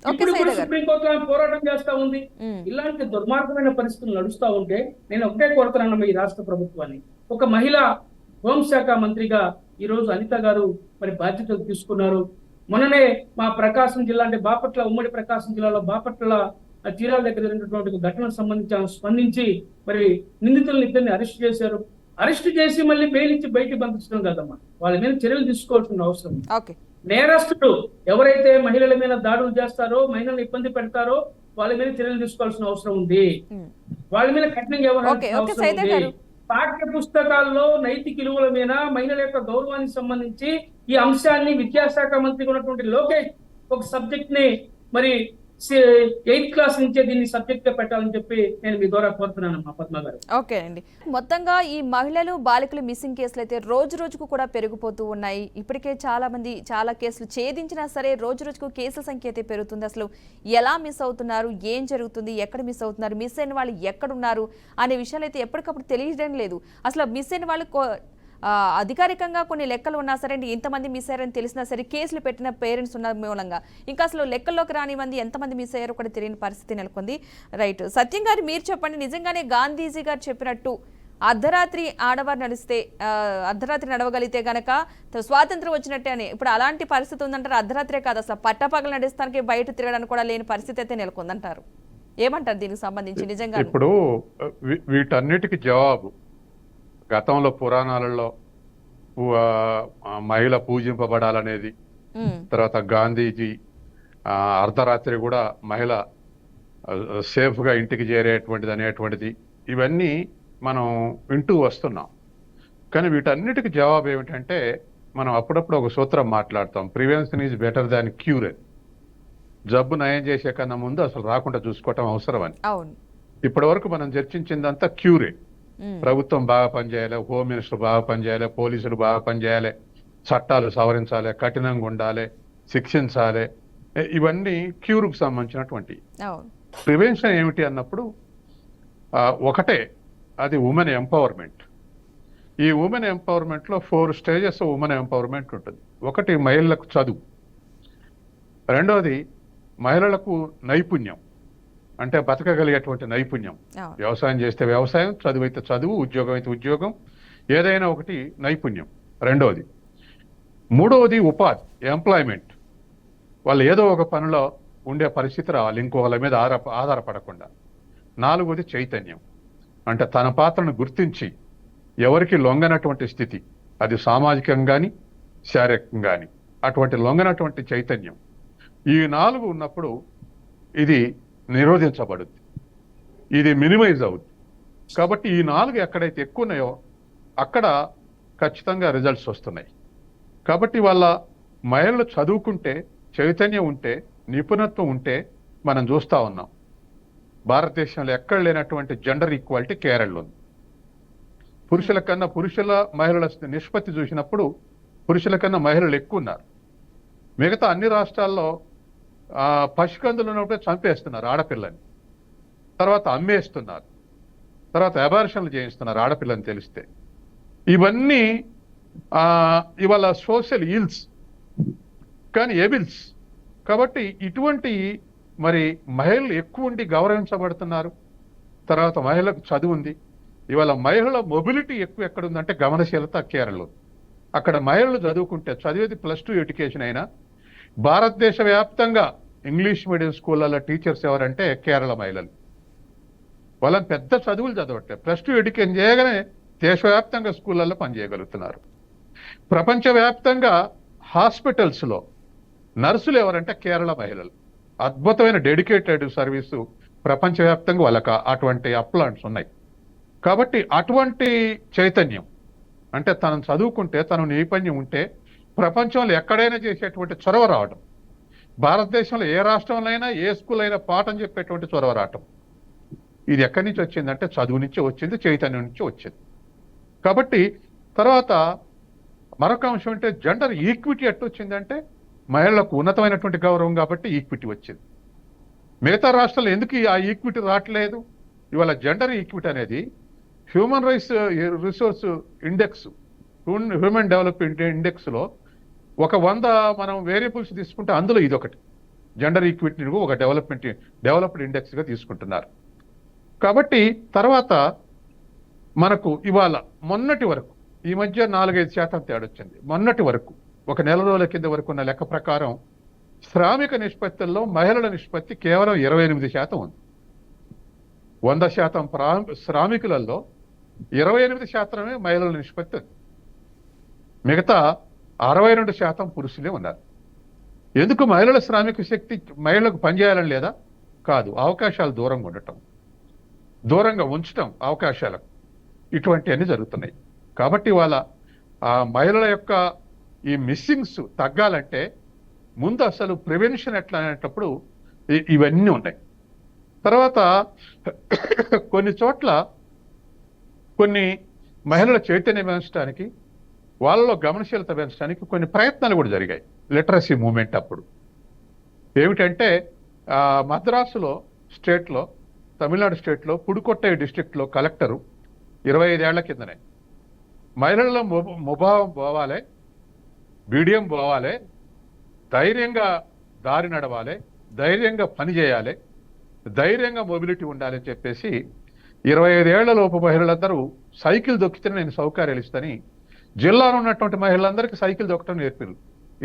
ఇప్పుడు కూడా సుప్రీంకోర్టులో పోరాటం చేస్తా ఉంది. ఇలాంటి దుర్మార్గమైన పరిస్థితులు నడుస్తా ఉంటే నేను ఒకటే కోరుతున్నాను ఈ రాష్ట్ర ప్రభుత్వాన్ని. ఒక మహిళ హోంశాఖ మంత్రిగా ఈ రోజు అనిత గారు మరి బాధ్యతలు తీసుకున్నారు. మొన్ననే మా ప్రకాశం జిల్లా అంటే బాపట్ల, ఉమ్మడి ప్రకాశం జిల్లాలో బాపట్ల తీరాల దగ్గర జరిగినటువంటి ఘటనకు సంబంధించి స్పందించి మరి నిందితులను ఇద్దరిని అరెస్ట్ చేశారు. అరెస్ట్ చేసి మళ్ళీ బెయిల్ ఇచ్చి బయటికి పంపించడం కాదమ్మా, వాళ్ళ మీద చర్యలు తీసుకోవాల్సిన అవసరం. నేరస్తుడు ఎవరైతే మహిళల మీద దాడులు చేస్తారో, మహిళలను ఇబ్బంది పెడతారో వాళ్ళ మీద చర్యలు తీసుకోవాల్సిన అవసరం ఉంది. వాళ్ళ మీద కఠినంగా వ్యవహరించాల్సిన పాఠ్య పుస్తకాల్లో నైతిక విలువల మీద, మహిళల యొక్క గౌరవానికి సంబంధించి ఈ అంశాన్ని విద్యాశాఖ మంత్రిగా ఉన్నటువంటి లోకేష్ ఒక సబ్జెక్ట్ ని మరి 8th క్లాస్ నుంచే దీన్ని సబ్జెక్ట్ గా పెట్టాలని చెప్పి నేను మీ ద్వారా కోరుతున్నాను పద్మ గారు. ఓకే అండి. మొత్తంగా ఈ మహిళలు, బాలికలు మిస్సింగ్ కేసులు అయితే రోజు రోజుకు కూడా పెరిగిపోతూ ఉన్నాయి. ఇప్పటికే చాలా కేసులు ఛేదించినా సరే రోజు రోజుకు కేసుల సంఖ్య అయితే పెరుగుతుంది. అసలు ఎలా మిస్ అవుతున్నారు, ఏం జరుగుతుంది, ఎక్కడ మిస్ అవుతున్నారు, మిస్ అయిన వాళ్ళు ఎక్కడున్నారు అనే విషయాలు అయితే ఎప్పటికప్పుడు తెలియడం లేదు. అసలు మిస్ అయిన వాళ్ళు అధికారికంగా కొన్ని లెక్కలు ఉన్నా సరే, ఎంతమంది మిస్ అయ్యారని తెలిసినా సరే కేసులు పెట్టిన పేరెంట్స్ ఉన్న మూలంగా ఇంకా అసలు లెక్కల్లోకి రాని మంది ఎంతమంది మిస్ అయ్యారో కూడా తెలియని పరిస్థితి నెలకొంది. రైట్, సత్యం గారు మీరు చెప్పండి, నిజంగానే గాంధీజీ గారు చెప్పినట్టు అర్ధరాత్రి ఆడవారు నడిస్తే, అర్ధరాత్రి నడవగలిగితే గనక స్వాతంత్రం వచ్చినట్టే అని ఇప్పుడు అలాంటి పరిస్థితి ఉందంటారు? అర్ధరాత్రే కాదు, అసలు పట్టపగలు నడుస్తానికి బయట తిరగడానికి కూడా లేని పరిస్థితి అయితే నెలకొందంటారు. ఏమంటారు దీనికి సంబంధించి? నిజంగా ఇప్పుడు వీటన్నిటికీ జవాబు గతంలో పురాణాలలో మహిళ పూజింపబడాలనేది, తర్వాత గాంధీజీ అర్ధరాత్రి కూడా మహిళ సేఫ్గా ఇంటికి చేరేటువంటిది అనేటువంటిది, ఇవన్నీ మనం వింటూ వస్తున్నాం. కానీ వీటన్నిటికీ జవాబు ఏమిటంటే, మనం అప్పుడప్పుడు ఒక సూత్రం మాట్లాడతాం, prevention is better than cure అని. జబ్బు నయం చేసే కన్నా ముందు అసలు రాకుండా చూసుకోవటం అవసరం అని. ఇప్పటి వరకు మనం చర్చించిందంతా క్యూరే. ప్రభుత్వం బాగా పనిచేయాలి, హోమ్ మినిస్టర్ బాగా పనిచేయాలి, పోలీసులు బాగా పనిచేయాలి, చట్టాలు సవరించాలి, కఠినంగా ఉండాలి, శిక్షించాలి, ఇవన్నీ క్యూర్కు సంబంధించినటువంటి. ప్రివెన్షన్ ఏమిటి అన్నప్పుడు ఒకటే, అది ఉమెన్ ఎంపవర్మెంట్. ఈ ఉమెన్ ఎంపవర్మెంట్లో 4 స్టేజెస్ ఉమెన్ ఎంపవర్మెంట్ ఉంటుంది. ఒకటి మహిళలకు చదువు, రెండవది మహిళలకు నైపుణ్యం, అంటే బతకగలిగేటువంటి నైపుణ్యం. అవును. వ్యవసాయం చేస్తే వ్యవసాయం, చదువు అయితే చదువు, ఉద్యోగం అయితే ఉద్యోగం, ఏదైనా ఒకటి నైపుణ్యం రెండవది. మూడవది ఉపాధి, ఎంప్లాయ్మెంట్. వాళ్ళు ఏదో ఒక పనిలో ఉండే పరిస్థితి రావాలి, ఇంకొకళ్ళ మీద ఆధారపడకుండా. నాలుగవది చైతన్యం, అంటే తన పాత్రను గుర్తించి ఎవరికి లొంగనటువంటి స్థితి, అది సామాజికంగా కానీ శారీరకంగా కానీ, అటువంటి లొంగనటువంటి చైతన్యం. ఈ 4 ఉన్నప్పుడు ఇది నిరోధించబడుద్ది, ఇది మినిమైజ్ అవుద్ది. కాబట్టి ఈ 4 ఎక్కడైతే ఎక్కువ ఉన్నాయో అక్కడ ఖచ్చితంగా రిజల్ట్స్ వస్తున్నాయి. కాబట్టి వాళ్ళ మహిళలు చదువుకుంటే, చైతన్యం ఉంటే, నిపుణత్వం ఉంటే మనం చూస్తూ ఉన్నాం. భారతదేశంలో ఎక్కడ లేనటువంటి జెండర్ ఈక్వాలిటీ కేరళలో ఉంది. పురుషుల కన్నా మహిళల నిష్పత్తి చూసినప్పుడు పురుషుల కన్నా మహిళలు ఎక్కువ ఉన్నారు. మిగతా అన్ని రాష్ట్రాల్లో పసికందులు ఉన్నప్పుడే చంపేస్తున్నారు ఆడపిల్లని, తర్వాత అమ్మేస్తున్నారు, తర్వాత అబార్షన్లు చేయిస్తున్నారు ఆడపిల్లని తెలిస్తే. ఇవన్నీ ఇవాళ సోషల్ ఈల్స్ కానీ ఎబిల్స్. కాబట్టి ఇటువంటి మరి మహిళలు ఎక్కువ ఉండి గౌరవించబడుతున్నారు. తర్వాత మహిళలకు చదువు ఉంది. ఇవాళ మహిళల మొబిలిటీ ఎక్కువ ఎక్కడుందంటే గమనశీలత కేరళలో. అక్కడ మహిళలు చదువుకుంటే, చదివేది +2 ఎడ్యుకేషన్ అయినా, భారతదేశ వ్యాప్తంగా ఇంగ్లీష్ మీడియం స్కూళ్ళలో టీచర్స్ ఎవరంటే కేరళ మహిళలు. వాళ్ళని పెద్ద చదువులు చదవట్లే, +2 ఎడ్యుకేషన్ చేయగానే దేశవ్యాప్తంగా స్కూళ్ళల్లో పనిచేయగలుగుతున్నారు. ప్రపంచవ్యాప్తంగా హాస్పిటల్స్లో నర్సులు ఎవరంటే కేరళ మహిళలు. అద్భుతమైన డెడికేటెడ్ సర్వీసు ప్రపంచవ్యాప్తంగా వాళ్ళకి అటువంటి అప్లాంట్స్ ఉన్నాయి. కాబట్టి అటువంటి చైతన్యం, అంటే తను చదువుకుంటే, తను నైపుణ్యం ఉంటే ప్రపంచంలో ఎక్కడైనా చేసేటువంటి చొరవ రావడం, భారతదేశంలో ఏ రాష్ట్రంలో అయినా ఏ స్కూల్ అయినా పాఠం చెప్పేటువంటి చొరవ రావటం, ఇది ఎక్కడి నుంచి వచ్చిందంటే చదువు నుంచి వచ్చింది, చైతన్యం నుంచి వచ్చింది. కాబట్టి తర్వాత మరొక అంశం అంటే జెండర్ ఈక్విటీ ఎట్టు వచ్చిందంటే మహిళలకు ఉన్నతమైనటువంటి గౌరవం కాబట్టి ఈక్విటీ వచ్చింది. మిగతా రాష్ట్రాలు ఎందుకు ఆ ఈక్విటీ రావట్లేదు? ఇవాళ జెండర్ ఈక్విటీ అనేది human resource index, human development ఇండెక్స్లో ఒక 100 మనం వేరియబుల్స్ తీసుకుంటే అందులో ఇదొకటి. జెండర్ ఈక్విటీని ఒక డెవలప్డ్ ఇండెక్స్గా తీసుకుంటున్నారు. కాబట్టి తర్వాత మనకు ఇవాళ మొన్నటి వరకు, ఈ మధ్య 4-5% తేడొచ్చింది. మొన్నటి వరకు ఒక నెల రోజుల కింద వరకు ఉన్న లెక్క ప్రకారం శ్రామిక నిష్పత్తుల్లో మహిళల నిష్పత్తి కేవలం 28% ఉంది. 100% శ్రామికులలో 28% మహిళల నిష్పత్తి ఉంది. మిగతా 62% పురుషులే ఉన్నారు. ఎందుకు? మహిళల శ్రామిక శక్తి మహిళలకు పనిచేయాలని లేదా? కాదు, అవకాశాలు దూరంగా ఉండటం, దూరంగా ఉంచటం అవకాశాలకు, ఇటువంటివన్నీ జరుగుతున్నాయి. కాబట్టి వాళ్ళ మహిళల యొక్క ఈ మిస్సింగ్స్ తగ్గాలంటే ముందు అసలు ప్రివెన్షన్ ఎట్లా అనేటప్పుడు ఇవన్నీ ఉన్నాయి. తర్వాత కొన్ని చోట్ల కొన్ని మహిళల చైతన్యం పెంచడానికి, వాళ్ళలో గమనశీలత పెంచడానికి కొన్ని ప్రయత్నాలు కూడా జరిగాయి లిటరసీ మూవ్మెంట్ అప్పుడు. ఏమిటంటే మద్రాసులో స్టేట్లో, తమిళనాడు స్టేట్లో పుడుకొట్టై డిస్ట్రిక్ట్లో కలెక్టరు 25 ఏళ్ల కిందనే మహిళల్లో ముభావం పోవాలి, బిడియం పోవాలి, ధైర్యంగా దారి నడవాలి, ధైర్యంగా పని చేయాలి, ధైర్యంగా మొబిలిటీ ఉండాలని చెప్పేసి 25 ఏళ్ల లోపు మహిళలందరూ సైకిల్ దొక్కితే నేను సౌకర్యాలు ఇస్తాని జిల్లాలో ఉన్నటువంటి మహిళలందరికీ సైకిల్ దొక్కటం నేర్పారు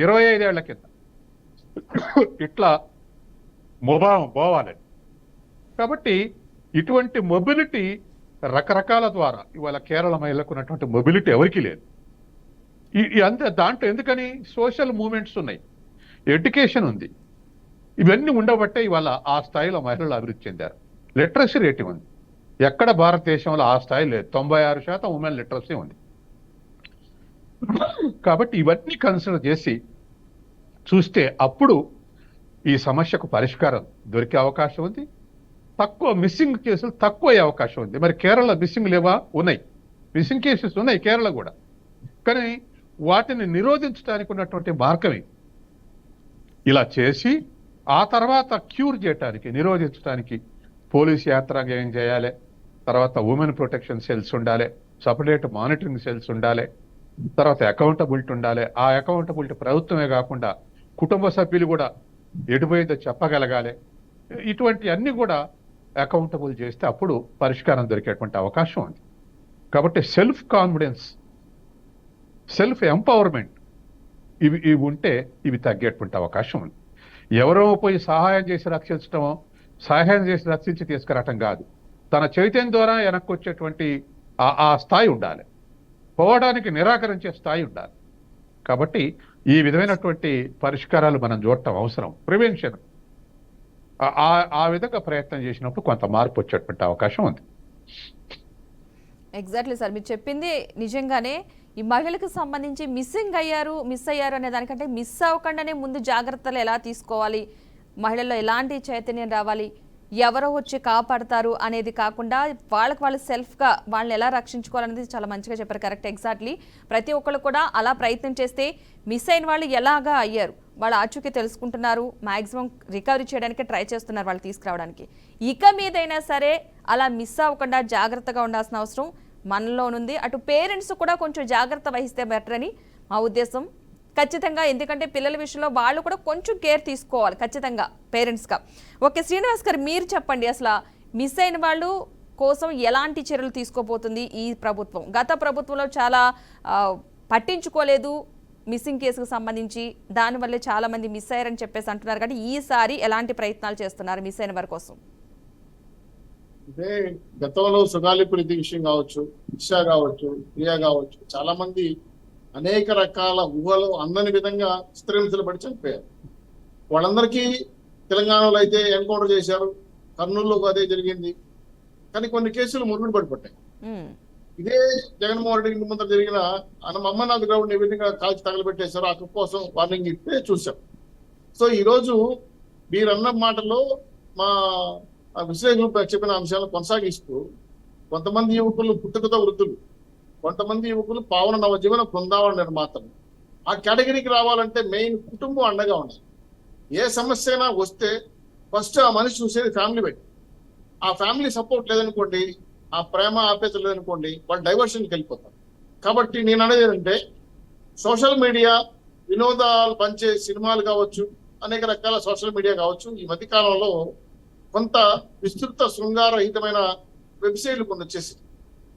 25 ఏళ్ల కింద. ఇట్లా ముభావం పోవాలి. కాబట్టి ఇటువంటి మొబిలిటీ రకరకాల ద్వారా ఇవాళ కేరళ మహిళలకు ఉన్నటువంటి మొబిలిటీ ఎవరికీ లేదు. అంతే. దాంట్లో ఎందుకని? సోషల్ మూవ్మెంట్స్ ఉన్నాయి, ఎడ్యుకేషన్ ఉంది, ఇవన్నీ ఉండబట్టే ఇవాళ ఆ స్థాయిలో మహిళలు అభివృద్ధి చెందారు. లిటరసీ రేటింగ్ ఉంది. ఎక్కడ భారతదేశంలో ఆ స్థాయి లేదు. 96% ఉమెన్ లిటరసీ ఉంది. కాబట్టి ఇవన్నీ కన్సిడర్ చేసి చూస్తే అప్పుడు ఈ సమస్యకు పరిష్కారం దొరికే అవకాశం ఉంది. తక్కువ మిస్సింగ్ కేసులు తక్కువ అయ్యే అవకాశం ఉంది. మరి కేరళ మిస్సింగ్ లేవా? ఉన్నాయి, మిస్సింగ్ కేసెస్ ఉన్నాయి కేరళ కూడా. కానీ వాటిని నిరోధించడానికి ఉన్నటువంటి మార్గమే ఇలా చేసి ఆ తర్వాత క్యూర్ చేయడానికి, నిరోధించడానికి పోలీస్ యంత్రాంగం ఏం చేయాలి, తర్వాత ఉమెన్ ప్రొటెక్షన్ సెల్స్ ఉండాలి, సపరేట్ మానిటరింగ్ సెల్స్ ఉండాలి, తర్వాత అకౌంటబిలిటీ ఉండాలి. ఆ అకౌంటబిలిటీ ప్రభుత్వమే కాకుండా కుటుంబ సభ్యులు కూడా ఎటుపోయిందో చెప్పగలగాలి. ఇటువంటి అన్ని కూడా అకౌంటబుల్ చేస్తే అప్పుడు పరిష్కారం దొరికేటువంటి అవకాశం ఉంది. కాబట్టి సెల్ఫ్ కాన్ఫిడెన్స్, సెల్ఫ్ ఎంపవర్మెంట్ ఇవి ఉంటే ఇవి తగ్గేటువంటి అవకాశం ఉంది. ఎవరో పోయి సహాయం చేసి రక్షించడమో, సహాయం చేసి రక్షించి తీసుకురావటం కాదు, తన చైతన్యం ద్వారా వెనక్కి వచ్చేటువంటి ఆ స్థాయి ఉండాలి, పోవడానికి నిరాకరించే స్థాయి ఉండాలి. కాబట్టి ఈ విధమైనటువంటి పరిష్కారాలు మనం చూడటం అవసరం. ప్రివెన్షన్ ఆ విధంగా ప్రయత్నం చేసినప్పుడు కొంత మార్పు వచ్చేటువంటి అవకాశం ఉంది. ఎగ్జాక్ట్లీ సార్, మీరు చెప్పింది నిజంగానే. ఈ మహిళలకు సంబంధించి మిస్ అయ్యారు అనే దానికంటే మిస్ అవ్వకుండానే ముందు జాగ్రత్తలు ఎలా తీసుకోవాలి, మహిళల్లో ఎలాంటి చైతన్యం రావాలి, ఎవరో వచ్చి కాపాడతారు అనేది కాకుండా వాళ్ళకి వాళ్ళు సెల్ఫ్గా వాళ్ళని ఎలా రక్షించుకోవాలనేది చాలా మంచిగా చెప్పారు. Correct, exactly. ప్రతి ఒక్కళ్ళు కూడా అలా ప్రయత్నం చేస్తే మిస్ అయిన వాళ్ళు ఎలాగా అయ్యారు వాళ్ళ ఆచూకీ తెలుసుకుంటున్నారు, మ్యాక్సిమం రికవరీ చేయడానికి ట్రై చేస్తున్నారు వాళ్ళు తీసుకురావడానికి. ఇక మీదైనా సరే అలా మిస్ అవ్వకుండా జాగ్రత్తగా ఉండాల్సిన అవసరం మనలోనుంది. అటు పేరెంట్స్ కూడా కొంచెం జాగ్రత్త వహిస్తే బెటర్ అని మా ఉద్దేశం. ఖచ్చితంగా, ఎందుకంటే పిల్లల విషయంలో వాళ్ళు కూడా కొంచెం కేర్ తీసుకోవాలి ఖచ్చితంగా పేరెంట్స్గా. ఓకే శ్రీనివాస్ గారు, మీరు చెప్పండి, అసలు మిస్ అయిన వాళ్ళు కోసం ఎలాంటి చర్యలు తీసుకోబోతుంది ఈ ప్రభుత్వం? గత ప్రభుత్వంలో చాలా పట్టించుకోలేదు మిస్సింగ్ కేసుకు సంబంధించి, దానివల్లే చాలా మంది మిస్ అయ్యారని చెప్పేసి అంటున్నారు. కానీ ఈసారి ఎలాంటి ప్రయత్నాలు చేస్తున్నారు మిస్ అయిన వారి కోసం? అంటే గతంలో సుగాలి ప్రీతి విషయం కావచ్చు, ఇషా కావచ్చు, ప్రియా కావచ్చు, చాలా మంది అనేక రకాల ఊహలు అందని విధంగా చిత్రహింసలు పడి చనిపోయారు. వాళ్ళందరికీ తెలంగాణలో అయితే ఎన్కౌంటర్ చేశారు, కర్నూలులో అదే జరిగింది. కానీ కొన్ని కేసులు మురుగుడు పడిపోతాయి. ఇదే జగన్మోహన్ రెడ్డి ఇంటి ముందర జరిగిన అమ్మనాథ్ గ్రౌండ్ ఏ విధంగా కాల్చి తగలబెట్టేశారు, ఆ కోసం వార్నింగ్ ఇస్తే చూసాం. సో ఈ రోజు మీరన్న మాటలో మా విశ్లేషకులు చెప్పిన అంశాలను కొనసాగిస్తూ కొంతమంది యువకులు పుట్టుకతో వృద్ధులు, కొంతమంది యువకులు పావన నవజీవన బృందావన నిర్మాతలు. ఆ కేటగిరీకి రావాలంటే మెయిన్ కుటుంబం అండగా ఉండాలి. ఏ సమస్య అయినా వస్తే ఫస్ట్ ఆ మనిషి చూసేది ఫ్యామిలీ పెట్టి, ఆ ఫ్యామిలీ సపోర్ట్ లేదనుకోండి, ఆ ప్రేమ ఆప్యాయత లేదనుకోండి, వాళ్ళు డైవర్షన్కి వెళ్ళిపోతారు. కాబట్టి నేను అనేది ఏంటంటే సోషల్ మీడియా, వినోదాలు పంచే సినిమాలు కావచ్చు, అనేక రకాల సోషల్ మీడియా కావచ్చు, ఈ మధ్య కాలంలో కొంత విస్తృత శృంగారహితమైన వెబ్సైట్లు కొన్ని వచ్చేసి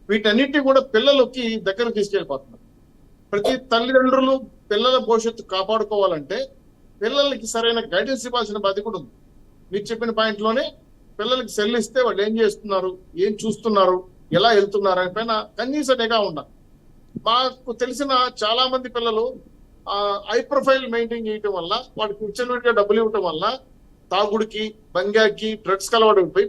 వీటన్నిటి కూడా పిల్లలకి దగ్గర తీసుకెళ్ళిపోతున్నారు. ప్రతి తల్లిదండ్రులు పిల్లల భవిష్యత్తు కాపాడుకోవాలంటే పిల్లలకి సరైన గైడెన్స్ ఇవ్వాల్సిన బాధ్యత కూడా ఉంది. మీరు చెప్పిన పాయింట్లోనే పిల్లలకి సెల్ ఇస్తే వాళ్ళు ఏం చేస్తున్నారు, ఏం చూస్తున్నారు, ఎలా వెళ్తున్నారు అని పైన కనీస నిఘా ఉండాలి. మాకు తెలిసిన చాలా మంది పిల్లలు హై ప్రొఫైల్ మెయింటైన్ చేయటం వల్ల, వాడికి విచ్చలవిడిగా డబ్బులు ఇవ్వటం వల్ల తాగుడికి, బంగాకి, డ్రగ్స్ కలవడిపోయి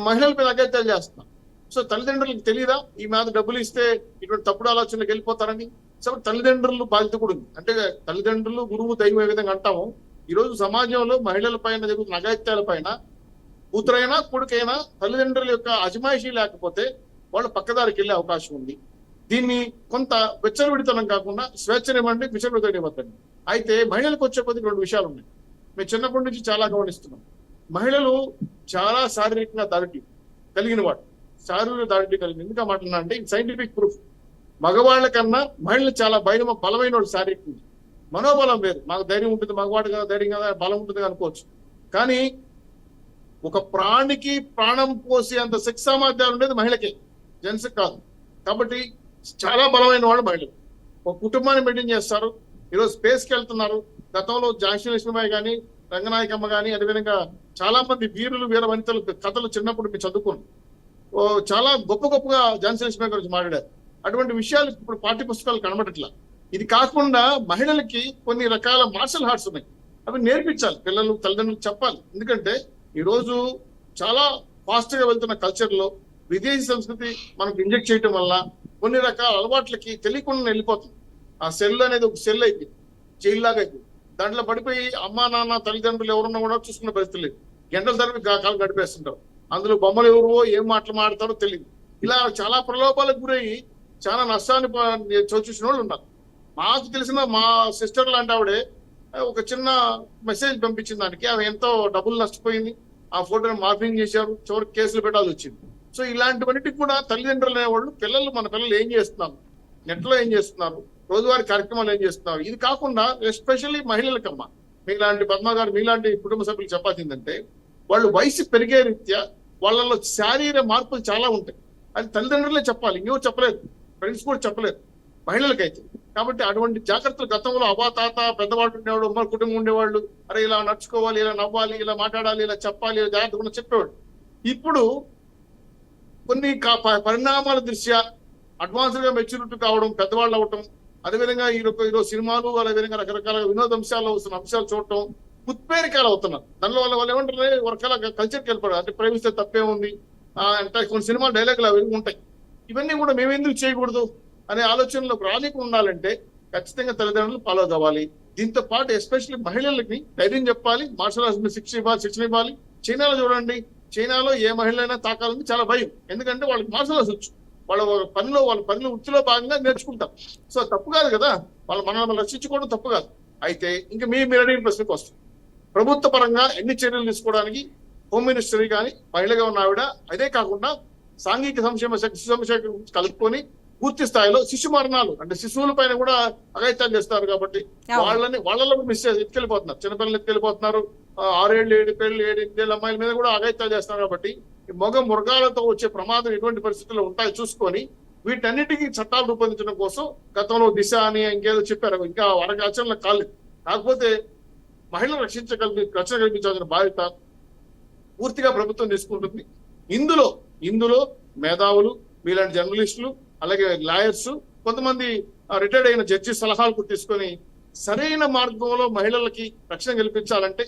మహిళల మీద అగత్యాలు చేస్తున్నారు. సో తల్లిదండ్రులకు తెలియదా ఈ మీద డబ్బులు ఇస్తే ఇటువంటి తప్పుడు ఆలోచనలకు వెళ్ళిపోతారని? సో తల్లిదండ్రులు బాధ్యత కూడా ఉంది. అంటే తల్లిదండ్రులు గురువు దైవం ఏ విధంగా అంటాము, ఈ రోజు సమాజంలో మహిళల పైన జరుగుతున్న అగత్యాల పైన కూతురైనా కొడుకైనా తల్లిదండ్రుల యొక్క అజమాయిషీ లేకపోతే వాళ్ళు పక్కదారికి వెళ్ళే అవకాశం ఉంది. దీన్ని కొంత వెచ్చలవిడితనం కాకుండా స్వేచ్ఛనివ్వండి, విచ్చలవిడితనివ్వద్దండి. అయితే మహిళలకు వచ్చే కొద్ది రెండు విషయాలు ఉన్నాయి. మేము చిన్నప్పటి నుంచి చాలా గమనిస్తున్నాం. మహిళలు చాలా శారీరకంగా దాడిటి కలిగిన వాడు, శారీరక దాడిటి కలిగిన. ఎందుకు మాట్లాడినా అంటే సైంటిఫిక్ ప్రూఫ్. మగవాళ్ళ కన్నా మహిళలు చాలా బలమైన వాళ్ళు శారీరకంగా. మనోబలం వేరు. మాకు ధైర్యం ఉంటుంది, మగవాడు కదా ధైర్యం కదా బలం ఉంటుంది అనుకోవచ్చు. కానీ ఒక ప్రాణికి ప్రాణం పోసే అంత శక్తి సామర్థ్యాలు ఉండేది మహిళకే, జెంట్స్ కాదు. కాబట్టి చాలా బలమైన వాళ్ళు మహిళలు. ఒక కుటుంబాన్ని మెయింటైన్ చేస్తారు. ఈరోజు స్పేస్కి వెళ్తున్నారు. గతంలో ఝాన్సీ లక్ష్మీబాయి కానీ, రంగనాయకమ్మ కానీ, అదేవిధంగా చాలా మంది వీరులు, వీర వనితలు కథలు చిన్నప్పుడు మీరు చదువుకోండి. చాలా గొప్పగా ఝాన్సీ లక్ష్మీబాయి గురించి మాట్లాడారు. అటువంటి విషయాలు ఇప్పుడు పాఠ్య పుస్తకాలు కనబడట్లా. ఇది కాకుండా మహిళలకి కొన్ని రకాల మార్షల్ ఆర్ట్స్ ఉన్నాయి, అవి నేర్పించాలి. పిల్లలు, తల్లిదండ్రులు చెప్పాలి. ఎందుకంటే ఈ రోజు చాలా ఫాస్ట్ గా వెళ్తున్న కల్చర్ లో విదేశీ సంస్కృతి మనకు ఇంజెక్ట్ చేయటం వల్ల కొన్ని రకాల అలవాట్లకి తెలియకుండా వెళ్ళిపోతుంది. ఆ సెల్ అనేది ఒక సెల్ అయిపోయింది, జైలు లాగా అయిపోయింది. దాంట్లో పడిపోయి అమ్మా నాన్న తల్లిదండ్రులు ఎవరున్నా కూడా చూసుకున్న పరిస్థితి లేదు. గంటల తరబడి కాలం గడిపేస్తుంటారు. అందులో బొమ్మలు ఎవరో ఏం మాటలు మాడతారో తెలియదు. ఇలా చాలా ప్రలోభాలకు గురయ్యి చాలా నష్టాన్ని చూసిన వాళ్ళు ఉన్నారు. మాకు తెలిసిన మా సిస్టర్ లాంటి ఆవిడే ఒక చిన్న మెసేజ్ పంపించిన దానికి ఆమె ఎంతో డబ్బులు నష్టపోయింది. ఆ ఫోటోని మార్పింగ్ చేశారు, చివరికి కేసులు పెట్టాల్సి వచ్చింది. సో ఇలాంటివన్నిటికి కూడా తల్లిదండ్రులు అనేవాళ్ళు మన పిల్లలు ఏం చేస్తున్నారు, నెట్లో ఏం చేస్తున్నారు, రోజువారీ కార్యక్రమాలు ఏం చేస్తున్నారు, ఇది కాకుండా ఎస్పెషల్లీ మహిళలకమ్మా మీలాంటి పద్మ గారు మీలాంటి కుటుంబ సభ్యులు చెప్పాల్సిందంటే వాళ్ళు వయసు పెరిగే రీత్యా వాళ్ళలో శారీరక మార్పులు చాలా ఉంటాయి. అది తల్లిదండ్రులే చెప్పాలి, ఇంకెవరు చెప్పలేదు, ఫ్రెండ్స్ కూడా చెప్పలేదు మహిళలకైతే. కాబట్టి అటువంటి జాగ్రత్తలు గతంలో అవ్వ తాత పెద్దవాళ్ళు ఉండేవాడు, ఉమ్మడి కుటుంబం ఉండేవాళ్ళు, అరే ఇలా నడుచుకోవాలి, ఇలా నవ్వాలి, ఇలా మాట్లాడాలి, ఇలా చెప్పాలి, ఇలా జాగ్రత్తగా చెప్పేవాడు. ఇప్పుడు కొన్ని పరిణామాల దృష్ట్యా అడ్వాన్స్డ్ గా మెచ్యూరిటీ కావడం, పెద్దవాళ్ళు అవటం, అదేవిధంగా ఈరోజు సినిమాలు అదేవిధంగా రకరకాల వినోద అంశాల్లో వస్తున్న అంశాలు చూడటం ఉత్ప్రేరకాలు అవుతున్నారు. దానిలో వాళ్ళు ఏమంటారు, రకాల కల్చర్కి వెళ్ళిపోవడం, అంటే ప్రేమిస్తే తప్పే ఉంది అంటే కొన్ని సినిమా డైలాగులు అవి ఉంటాయి. ఇవన్నీ కూడా మేమెందుకు చేయకూడదు అనే ఆలోచనలో రానికు ఉండాలంటే ఖచ్చితంగా తల్లిదండ్రులు ఫాలో కావాలి. దీంతో పాటు ఎస్పెషల్లీ మహిళలకి ధైర్యం చెప్పాలి, మార్షల్ ఆర్ట్స్ శిక్షణ ఇవ్వాలి. చైనాలో చూడండి, చైనాలో ఏ మహిళైనా తాకాలని చాలా భయం, ఎందుకంటే వాళ్ళకి మార్షల్ ఆర్ట్స్ వచ్చు, వాళ్ళ పనిలో వృత్తిలో భాగంగా నేర్చుకుంటారు. సో తప్పు కాదు కదా, మనల్ని రక్షించుకోవడం తప్పు కాదు. అయితే ఇంకా మీరు అడిగిన ప్రశ్నకు వస్తుంది, ప్రభుత్వ పరంగా ఎన్ని చర్యలు తీసుకోవడానికి హోమ్ మినిస్టర్ కానీ మహిళగా ఉన్న ఆవిడ, అదే కాకుండా సాంఘిక సంక్షేమ శిశు సంక్షేమం కలుపుకొని పూర్తి స్థాయిలో శిశు మరణాలు అంటే శిశువుల పైన కూడా అఘాయిత్యాలు చేస్తారు. కాబట్టి వాళ్ళలో ఎత్తుకెళ్ళిపోతున్నారు, చిన్నపిల్లలు ఎత్తుకెళ్ళిపోతున్నారు, 6 ఏళ్ళు 7 ఏళ్ళు 8 ఏళ్ళ అమ్మాయిల మీద కూడా అఘాయిత్యాలు చేస్తున్నారు. కాబట్టి మృగాలతో వచ్చే ప్రమాదం ఎటువంటి పరిస్థితుల్లో ఉంటాయో చూసుకొని వీటన్నిటికీ చట్టాలు రూపొందించడం కోసం గతంలో దిశ అని ఇంకేదో చెప్పారు, ఇంకా ఆచరణలో కాలేదు. కాకపోతే మహిళలు రక్షణ కల్పించాల్సిన బాధ్యత పూర్తిగా ప్రభుత్వం తీసుకుంటుంది. ఇందులో మేధావులు, మీలాంటి జర్నలిస్టులు, అలాగే లాయర్స్, కొంతమంది రిటైర్డ్ అయిన జడ్జి సలహాలు తీసుకొని సరైన మార్గంలో మహిళలకి రక్షణ కల్పించాలంటే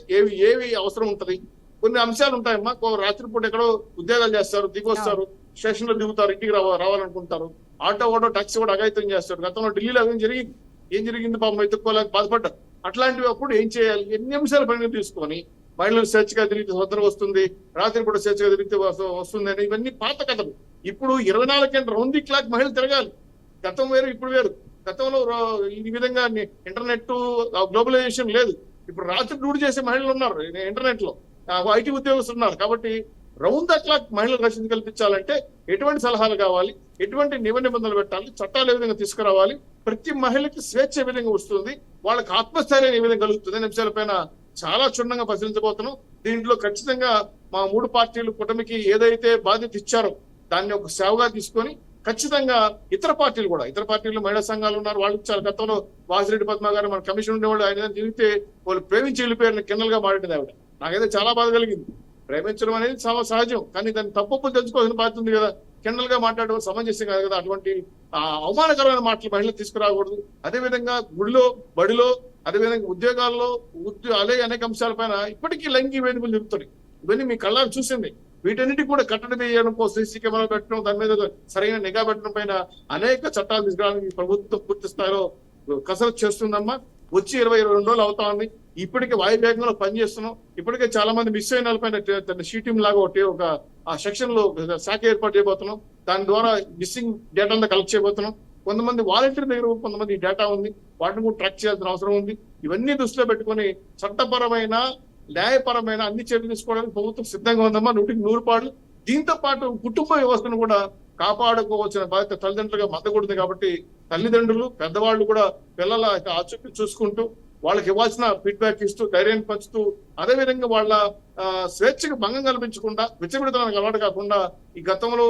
ఏవి అవసరం ఉంటది. కొన్ని అంశాలు ఉంటాయమ్మా, రాత్రిపూట ఎక్కడో ఉద్యోగాలు చేస్తారు, దిగొస్తారు, స్టేషన్ లో దిగుతారు, ఇంటికి రావాలనుకుంటారు, ఆటో టాక్సీ కూడా అఘాయితం చేస్తారు. గతంలో ఢిల్లీలో ఏం జరిగింది పాపం ఎత్తుక్కోలేక బాధపడ్డారు. అట్లాంటివి అప్పుడు ఏం చేయాలి, ఎన్ని అంశాలు పరిగణ తీసుకొని మహిళలు స్వేచ్ఛగా తిరిగితే స్వతంత్రం వస్తుంది, రాత్రిపూట స్వేచ్ఛగా తిరిగితే వస్తుంది అని ఇవన్నీ పాత కథలు. ఇప్పుడు 24 గంటల రౌండ్ ది క్లాక్ మహిళలు తిరగాలి. గతం వేరు, ఇప్పుడు వేరు. గతంలో ఈ విధంగా ఇంటర్నెట్ గ్లోబలైజేషన్ లేదు. ఇప్పుడు రాత్రి డ్యూటీ చేసే మహిళలు ఉన్నారు, ఇంటర్నెట్ లో ఐటీ ఉద్యోగస్తులు ఉన్నారు. కాబట్టి రౌండ్ ద క్లాక్ మహిళలకు రక్షణ కల్పించాలంటే ఎటువంటి సలహాలు కావాలి, ఎటువంటి నిబంధనలు పెట్టాలి, చట్టాలు ఏ విధంగా తీసుకురావాలి, ప్రతి మహిళకి స్వేచ్ఛ ఏ విధంగా వస్తుంది, వాళ్ళకి ఆత్మస్థైర్యం ఏ విధంగా కలుగుతుంది అనే అంశాలపైన చాలా క్షుణ్ణంగా పరిశీలించబోతున్నాం. దీంట్లో ఖచ్చితంగా మా 3 పార్టీలు కూటమికి ఏదైతే బాధ్యత ఇచ్చారో దాన్ని ఒక సేవగా తీసుకొని ఖచ్చితంగా ఇతర పార్టీలు మహిళా సంఘాలు ఉన్నారు, వాళ్ళు ఇచ్చారు. గతంలో వాసిరెడ్డి పద్మ గారు మన కమిషన్ ఉండేవాళ్ళు, ఆయన తిరిగితే వాళ్ళు ప్రేమించి వెళ్ళిపోయారు, కిన్నెలుగా మాట్లాడింది ఆవిడ. నాకైతే చాలా బాధ కలిగింది. ప్రేమించడం అనేది చాలా సహజం, కానీ దాన్ని తప్పులు తెలుసుకోవాల్సిన బాధ్యత ఉంది కదా. కిన్నెలుగా మాట్లాడడం సమంజసం కాదు కదా. అటువంటి అవమానకరమైన మాటలు మహిళలు తీసుకురాకూడదు. అదేవిధంగా గుడిలో, బడిలో, అదేవిధంగా ఉద్యోగాల్లో అలాగే అనేక అంశాలపైన ఇప్పటికీ లైంగిక వేధింపులు జరుగుతున్నాయి. ఇవన్నీ మీ కళ్ళారు చూసింది. వీటన్నిటికీ కూడా కట్టడి వేయడం కోసం సీసీ కెమెరా పెట్టడం, దాని మీద సరైన నిఘా పెట్టడం పైన అనేక చట్టాలు తీసుకురావడానికి ప్రభుత్వం పూర్తి స్థాయిలో కసరత్తు చేస్తుందమ్మా. వచ్చి 22 రోజులు అవుతా ఉంది. ఇప్పటికే వాయువేగంలో పనిచేస్తున్నాం. ఇప్పటికే చాలా మంది మిస్ అయిన పైన షీటింగ్ లాగా ఒక ఆ సెక్షన్ లో శాఖ ఏర్పాటు చేయబోతున్నాం. దాని ద్వారా మిస్సింగ్ డేటా కలెక్ట్ చేయబోతున్నాం. కొంతమంది వాలంటీర్ దగ్గర కొంతమంది డేటా ఉంది, వాటిని కూడా ట్రాక్ చేయాల్సిన అవసరం ఉంది. ఇవన్నీ దృష్టిలో పెట్టుకుని చట్టపరమైన, న్యాయపరమైన అన్ని చర్యలు తీసుకోవడానికి ప్రభుత్వం సిద్ధంగా ఉందమ్మా, 100% దీంతో పాటు కుటుంబ వ్యవస్థను కూడా కాపాడుకోవాల్సిన బాధ్యత తల్లిదండ్రులుగా మద్దకూడదు. కాబట్టి తల్లిదండ్రులు, పెద్దవాళ్ళు కూడా పిల్లల ఆచూకీ చూసుకుంటూ వాళ్ళకి ఇవ్వాల్సిన ఫీడ్బ్యాక్ ఇస్తూ, ధైర్యాన్ని పంచుతూ, అదేవిధంగా వాళ్ళ స్వేచ్ఛకు భంగం కల్పించకుండా, విచ్చబిడతనానికి అలవాటు కాకుండా, ఈ గతంలో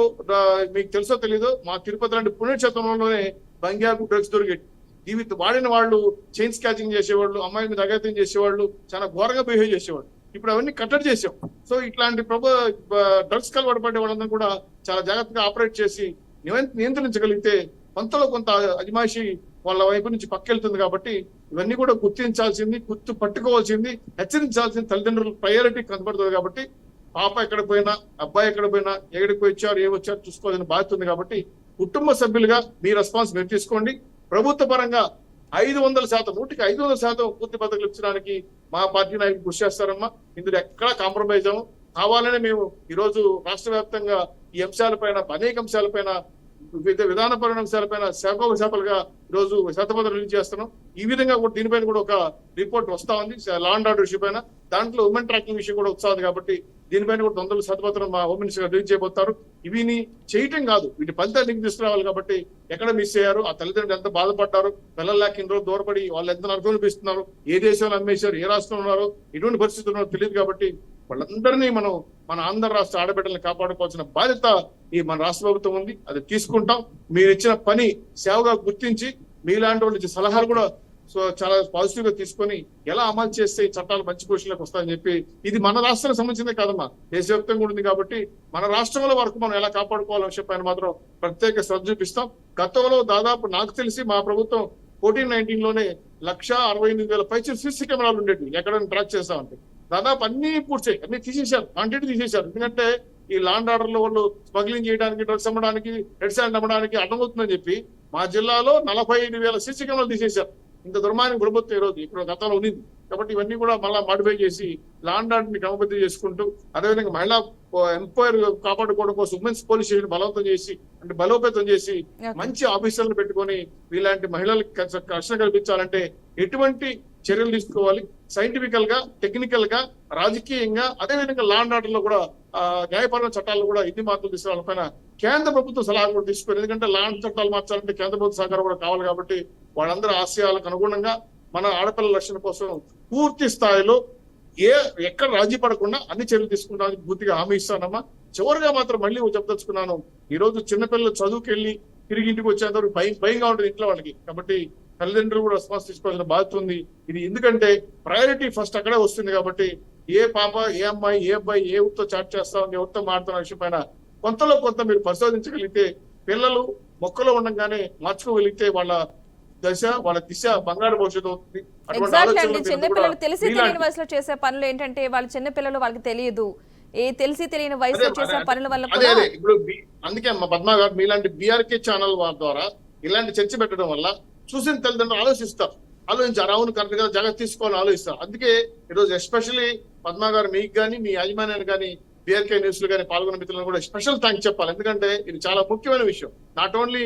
మీకు తెలుసో తెలీదో మా తిరుపతి లాంటి పుణ్యక్షేత్రంలోనే బంగ్యాకు డ్రగ్స్ దొరికేది. ఇవి వాడిన వాళ్ళు చైన్ స్కాచింగ్ చేసేవాళ్ళు, అమ్మాయిల మీద అఘాయిత్యం చేసేవాళ్ళు, చాలా ఘోరంగా బిహేవ్ చేసేవాళ్ళు. ఇప్పుడు అవన్నీ కట్టడి చేసాం. సో ఇట్లాంటి డ్రగ్స్ కలవాటు పడే వాళ్ళందరూ కూడా చాలా జాగ్రత్తగా ఆపరేట్ చేసి నియంత్రించగలిగితే కొంత అజమాయిషి వాళ్ళ వైపు నుంచి పక్కెళ్తుంది. కాబట్టి ఇవన్నీ కూడా గుర్తించాల్సింది, పట్టుకోవాల్సింది, హెచ్చరించాల్సింది తల్లిదండ్రుల ప్రయారిటీ కనబడుతుంది. కాబట్టి పాప ఎక్కడ పోయినా, అబ్బాయి ఎక్కడ పోయినా, ఎక్కడికి వచ్చారు, ఏమొచ్చారు చూసుకోవాల్సిన బాధ్యత ఉంది. కాబట్టి కుటుంబ సభ్యులుగా మీ రెస్పాన్స్ మీరు తీసుకోండి. ప్రభుత్వ పరంగా 500%, 500% పూర్తి భద్రతలు ఇచ్చడానికి మా పార్టీ నాయకులు కృషి చేస్తారమ్మా. ఇందులో ఎక్కడా కాంప్రమైజ్ అవ్వం. కావాలనే మేము ఈరోజు రాష్ట్ర వ్యాప్తంగా ఈ అంశాలపైన, అనేక అంశాలపైన విధానపరమైన అంశాలపైన శాఖలుగా ఈరోజు శాతపత్రం రిలీజ్ చేస్తున్నాం. ఈ విధంగా కూడా దీనిపైన కూడా ఒక రిపోర్ట్ వస్తా ఉంది లా అండ్ ఆర్డర్ ఇష్యూ పైన. దాంట్లో ఉమెన్ ట్రాకింగ్ విషయం కూడా వస్తుంది కాబట్టి దీనిపైన కూడా తొందరలో శాతపత్రం మా హోమ్ మినిస్టర్ రిలీజ్ చేయబోతారు. ఇవిని చేయటం కాదు, వీటి ఫలితాన్ని తీసుకురావాలి కాబట్టి ఎక్కడ మిస్ అయ్యారు, ఆ తల్లిదండ్రులు ఎంత బాధపడ్డారు, పిల్లలకి ఇన్ని రోజులు దూరపడి వాళ్ళు ఎంత అనుభవిస్తున్నారు, ఏ దేశంలో అమ్మేశారు, ఏ రాష్ట్రంలో ఉన్నారో, ఎటువంటి పరిస్థితులు ఉన్నారో తెలియదు. కాబట్టి వాళ్ళందరినీ మన ఆంధ్ర రాష్ట్ర ఆడబిడ్డలను కాపాడుకోవాల్సిన బాధ్యత ఈ మన రాష్ట్ర ప్రభుత్వం ఉంది. అది తీసుకుంటాం. మీరు ఇచ్చిన పని సేవగా గుర్తించి మీలాంటి వాళ్ళు ఇచ్చే సలహాలు కూడా చాలా పాజిటివ్ గా తీసుకొని ఎలా అమలు చేస్తే ఈ చట్టాలు మంచి పొజిషన్లోకి వస్తాయని చెప్పి, ఇది మన రాష్ట్రానికి సంబంధించిందే కాదమ్మా, దేశవ్యాప్తంగా ఉంది కాబట్టి మన రాష్ట్రంలో వరకు మనం ఎలా కాపాడుకోవాలని చెప్పి మాత్రం ప్రత్యేక శ్రద్ధ చూపిస్తాం. గతంలో దాదాపు నాకు తెలిసి మా ప్రభుత్వం 14-19 లోనే 1,68,000 పైచీలు సీసీ కెమెరాలు ఉండేవి ఎక్కడైనా ట్రాక్ చేస్తామంటే. దాదాపు అన్ని పూర్తి అన్ని తీసేశారు, క్వాంటిటీ తీసేశారు. ఎందుకంటే ఈ లాండ్ ఆర్డర్ లో వాళ్ళు స్మగ్లింగ్ చేయడానికి, డ్రగ్స్ అమ్మడానికి, రెడ్ శాండ్ అమ్మడానికి అడ్డమవుతుందని చెప్పి మా జిల్లాలో 45,000 సీసీ కెమెరాలు తీసేశారు. ఇంత దుర్మార్గం ప్రభుత్వం ఈరోజు ఇప్పుడు గతంలో ఉంది. కాబట్టి ఇవన్నీ కూడా మళ్ళీ మాడిఫై చేసి లాండ్ ఆర్డర్ ని క్రమబద్ధం చేసుకుంటూ, అదేవిధంగా మహిళా ఎంపైర్ కాపాడుకోవడం కోసం ఉమెన్స్ పోలీస్ స్టేషన్ బలవంతం చేసి అంటే బలోపేతం చేసి మంచి ఆఫీసర్లు పెట్టుకొని ఇలాంటి మహిళలకు రక్షణ కల్పించాలంటే ఎటువంటి చర్యలు తీసుకోవాలి, సైంటిఫికల్ గా, టెక్నికల్ గా, రాజకీయంగా, అదేవిధంగా లాండ్ ఆర్డర్ లో కూడా న్యాయపరమైన చట్టాల్లో కూడా ఇన్ని మార్పులు తీసుకురావాలపైన కేంద్ర ప్రభుత్వం సలహా కూడా తీసుకోవాలి. ఎందుకంటే లాండ్ చట్టాలు మార్చాలంటే కేంద్ర ప్రభుత్వ సహకారం కూడా కావాలి. కాబట్టి వాళ్ళందరూ ఆశయాలకు అనుగుణంగా మన ఆడపిల్లల రక్షణ కోసం పూర్తి స్థాయిలో ఎక్కడ రాజీ పడకుండా అన్ని చర్యలు తీసుకుంటానికి పూర్తిగా హామీ ఇస్తానమ్మా. చివరిగా మాత్రం మళ్ళీ చెప్పదలుచుకున్నాను, ఈ రోజు చిన్నపిల్లలు చదువుకెళ్ళి తిరిగి ఇంటికి వచ్చేంత భయంగా ఉంటుంది ఇంట్లో వాళ్ళకి. కాబట్టి తల్లిదండ్రులు కూడా రెస్పాన్స్ తీసుకోవాల్సిన బాధ్యత ఉంది. ఇది ఎందుకంటే ప్రయారిటీ ఫస్ట్ అక్కడే వస్తుంది. కాబట్టి ఏ పాప, ఏ అమ్మాయి, ఏ అబ్బాయి ఏ ఊరితో చాట్ చేస్తామని, ఎవరితో మాట్లాడుతున్న విషయం పైన కొంతలో కొంత మీరు పరిశోధించగలిగితే, పిల్లలు మొక్కలో ఉండగానే మార్చుకోగలిగితే వాళ్ళ దశ, వాళ్ళ దిశ బంగారు భవిష్యత్తు అవుతుంది. ఎగ్జాక్ట్లీ అండి. చిన్నపిల్లలు తెలిసి తెలియని వయసులో చేసే పనులు ఏంటంటే వాళ్ళ చిన్నపిల్లలు వాళ్ళకి తెలియదు, తెలిసి తెలియని వయసులో చేసే పనుల వల్ల అదే ఇప్పుడు అందుకే పద్మా గారు మీలాంటి బీఆర్కే ఛానల్ ద్వారా ఇలాంటి చర్చ పెట్టడం వల్ల చూసిన తల్లిదండ్రులు ఆలోచించారు, అవును కరెక్ట్ గా జాగ్రత్త తీసుకోవాలని ఆలోచిస్తారు. అందుకే ఈరోజు ఎస్పెషల్లీ పద్మా గారు మీకు కానీ, మీ యాజమాన్యాన్ని కానీ, బీఆర్కే న్యూస్ లో కానీ పాల్గొన్న మిత్రులను కూడా స్పెషల్ థ్యాంక్స్ చెప్పాలి. ఎందుకంటే ఇది చాలా ముఖ్యమైన విషయం. నాట్ ఓన్లీ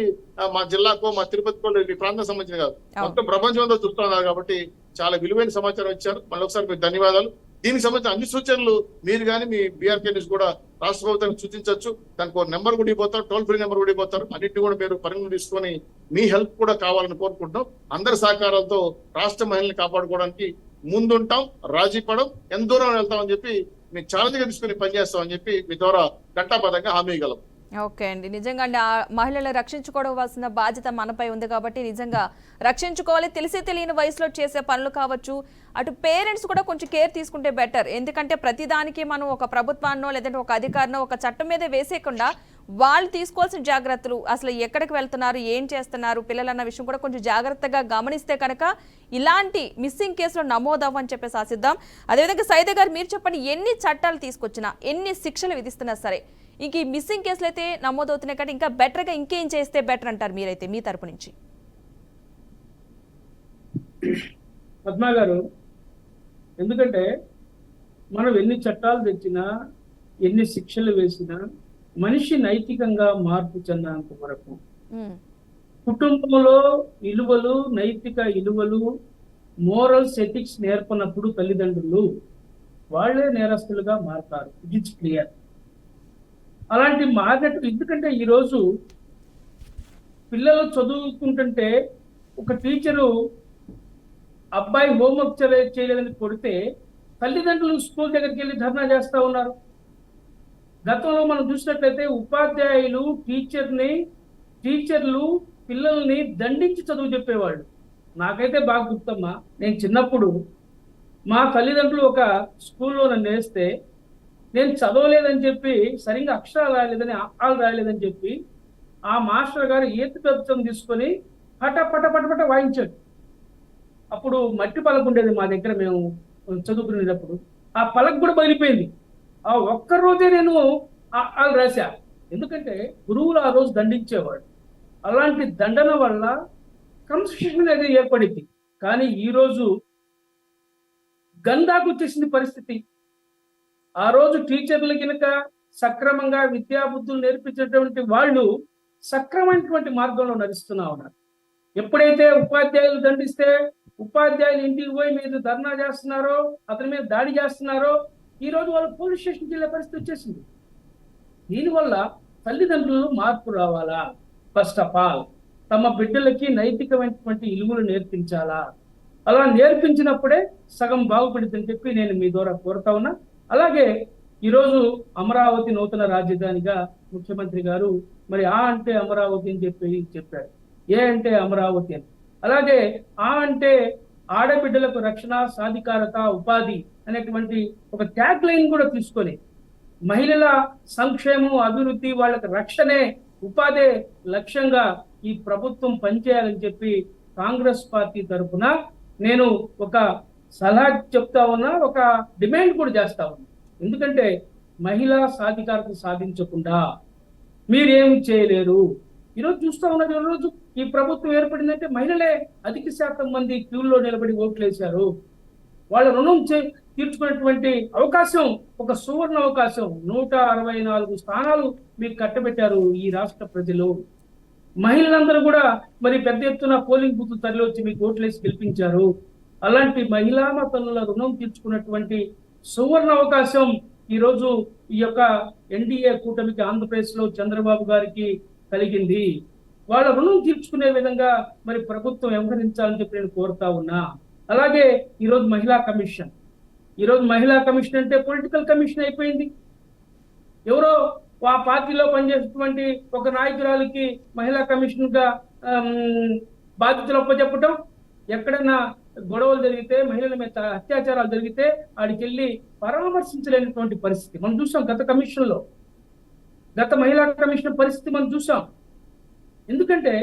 మా జిల్లాకో, మా తిరుపతికో, ఈ ప్రాంతం సంబంధించిన కాదు, మొత్తం ప్రపంచం అంతా చూస్తున్నారు. కాబట్టి చాలా విలువైన సమాచారం ఇచ్చారు. మళ్ళీ ఒకసారి మీకు ధన్యవాదాలు. దీనికి సంబంధించిన అన్ని సూచనలు మీరు కానీ మీ బీఆర్కే న్యూస్ కూడా రాష్ట్ర ప్రభుత్వానికి సూచించవచ్చు. దానికి ఒక నెంబర్ కూడా ఇవ్వబోతారు, టోల్ ఫ్రీ నెంబర్ కూడా ఇవ్వబోతారు. అన్నింటినీ కూడా మీరు పరిగణన తీసుకొని మీ హెల్ప్ కూడా కావాలని కోరుకుంటున్నాం. అందరి సహకారాలతో రాష్ట్ర మహిళల్ని కాపాడుకోవడానికి ముందుంటాం, రాజీ పడం, ఎంత దూరం వెళ్తామని చెప్పి మీకు ఛాలెంజ్ గా తీసుకుని పనిచేస్తామని చెప్పి మీ ద్వారా ఘంటాపథంగా హామీ ఇవ్వగలం. ఓకే అండి, నిజంగా అండి ఆ మహిళలను రక్షించుకోవాల్సిన బాధ్యత మనపై ఉంది కాబట్టి నిజంగా రక్షించుకోవాలి. తెలిసి తెలియని వయసులో చేసే పనులు కావచ్చు, అటు పేరెంట్స్ కూడా కొంచెం కేర్ తీసుకుంటే బెటర్. ఎందుకంటే ప్రతిదానికి మనం ఒక ప్రభుత్వాన్నో లేదంటే ఒక అధికారినో ఒక చట్టం మీదే వేసేయకుండా వాళ్ళు తీసుకోవాల్సిన జాగ్రత్తలు, అసలు ఎక్కడికి వెళ్తున్నారు, ఏం చేస్తున్నారు పిల్లలు అన్న విషయం కూడా కొంచెం జాగ్రత్తగా గమనిస్తే కనుక ఇలాంటి మిస్సింగ్ కేసులు నమోదవ్వని చెప్పేసి ఆశిద్దాం. అదేవిధంగా సైదే గారు మీరు చెప్పండి, ఎన్ని చట్టాలు తీసుకొచ్చినా, ఎన్ని శిక్షలు విధిస్తున్నా సరే ఇంక ఈ మిస్సింగ్ కేసులు అయితే నమోదవుతున్నాయి కాబట్టి ఇంకా బెటర్గా ఇంకేం చేస్తే బెటర్ అంటారు మీరైతే మీ తరపు నుంచి? పద్మా గారు, ఎందుకంటే మనం ఎన్ని చట్టాలు తెచ్చినా, ఎన్ని శిక్షలు వేసినా మనిషి నైతికంగా మార్పు చెందేంత వరకు కుటుంబంలో విలువలు, నైతిక విలువలు, మోరల్స్, ఎథిక్స్ నేర్పనప్పుడు తల్లిదండ్రులు వాళ్లే నేరస్తులుగా మారతారు. It's clear. అలాంటి మార్గెట్ ఎందుకంటే ఈరోజు పిల్లలు చదువుకుంటుంటే ఒక టీచరు అబ్బాయి హోంవర్క్ చేయలేదని కొడితే తల్లిదండ్రులు స్కూల్ దగ్గరికి వెళ్ళి ధర్నా చేస్తా ఉన్నారు. గతంలో మనం చూసినట్లయితే ఉపాధ్యాయులు టీచర్లు పిల్లల్ని దండించి చదువు చెప్పేవాళ్ళు. నాకైతే బాగా గుర్తమ్మా, నేను చిన్నప్పుడు మా తల్లిదండ్రులు ఒక స్కూల్లో నన్ను వేస్తే నేను చదవలేదని చెప్పి, సరిగ్గా అక్షరాలు రాయలేదని, ఆలు రాయలేదని చెప్పి ఆ మాస్టర్ గారు ఏతి పెద్దం తీసుకొని పట వాయించాడు. అప్పుడు మట్టి పలక ఉండేది మా దగ్గర, మేము చదువుకునేటప్పుడు ఆ పలక కూడా బయలిపోయింది. ఆ ఒక్కరోజే నేను ఆలు రాశా. ఎందుకంటే గురువులు ఆ రోజు దండించేవాడు. అలాంటి దండన వల్ల క్రమశిక్షణ అనేది ఏర్పడింది. కానీ ఈరోజు గందాకు వచ్చేసింది పరిస్థితి. ఆ రోజు టీచర్లు కనుక సక్రమంగా విద్యాబుద్ధులు నేర్పించేటువంటి వాళ్ళు సక్రమైనటువంటి మార్గంలో నడుస్తున్నా ఉన్నారు. ఎప్పుడైతే ఉపాధ్యాయులు దండిస్తే ఉపాధ్యాయులు ఇంటికి పోయి మీరు ధర్నా చేస్తున్నారో, అతని మీద దాడి చేస్తున్నారో, ఈ రోజు వాళ్ళు పోలీస్ స్టేషన్కి వెళ్ళే పరిస్థితి వచ్చేసింది. దీనివల్ల తల్లిదండ్రులు మార్పు రావాలా? ఫస్ట్ ఆఫ్ ఆల్ తమ బిడ్డలకి నైతికమైనటువంటి విలువలు నేర్పించాలా? అలా నేర్పించినప్పుడే సగం బాగుపడుతుందని చెప్పి నేను మీ ద్వారా కోరుతా ఉన్నా. అలాగే ఈరోజు అమరావతి నూతన రాజధానిగా ముఖ్యమంత్రి గారు మరి ఆ అంటే అమరావతి అని చెప్పాడు, ఏ అంటే అమరావతి అని. అలాగే ఆ అంటే ఆడబిడ్డలకు రక్షణ, సాధికారత, ఉపాధి అనేటువంటి ఒక ట్యాగ్ లైన్ కూడా తీసుకొని మహిళల సంక్షేమం, అభివృద్ధి, వాళ్ళకి రక్షణే, ఉపాధి లక్ష్యంగా ఈ ప్రభుత్వం పనిచేయాలని చెప్పి కాంగ్రెస్ పార్టీ తరఫున నేను ఒక సలహా చెప్తా ఉన్నా, ఒక డిమాండ్ కూడా చేస్తా ఉన్నా. ఎందుకంటే మహిళా సాధికారత సాధించకుండా మీరేం చేయలేరు. ఈరోజు చూస్తా ఉన్నది, ఈరోజు ఈ ప్రభుత్వం ఏర్పడిందంటే మహిళలే అధిక శాతం మంది క్యూల్లో నిలబడి ఓట్లేశారు. వాళ్ళ రుణం తీర్చుకునేటువంటి అవకాశం, ఒక సువర్ణ అవకాశం, 164 స్థానాలు మీకు కట్టబెట్టారు ఈ రాష్ట్ర ప్రజలు. మహిళలందరూ కూడా మరి పెద్ద ఎత్తున పోలింగ్ బూత్ తరలి వచ్చి మీకు ఓట్లేసి గెలిపించారు. అలాంటి మహిళా తల్లుల రుణం తీర్చుకున్నటువంటి సువర్ణ అవకాశం ఈరోజు ఈ యొక్క ఎన్డీఏ కూటమికి ఆంధ్రప్రదేశ్ లో చంద్రబాబు గారికి కలిగింది. వాళ్ళ రుణం తీర్చుకునే విధంగా మరి ప్రభుత్వం వ్యవహరించాలని చెప్పి నేను కోరుతా ఉన్నా. అలాగే ఈరోజు మహిళా కమిషన్, అంటే పొలిటికల్ కమిషన్ అయిపోయింది. ఎవరో ఆ పార్టీలో పనిచేసేటువంటి ఒక నాయకురాలకి మహిళా కమిషన్ గా బాధ్యతలు అప్పచెప్పటం, ఎక్కడైనా గొడవలు జరిగితే, మహిళల మీద అత్యాచారాలు జరిగితే ఆడికి వెళ్ళి పరామర్శించలేనటువంటి పరిస్థితి మనం చూసాం. గత మహిళా కమిషన్ పరిస్థితి మనం చూసాం. ఎందుకంటే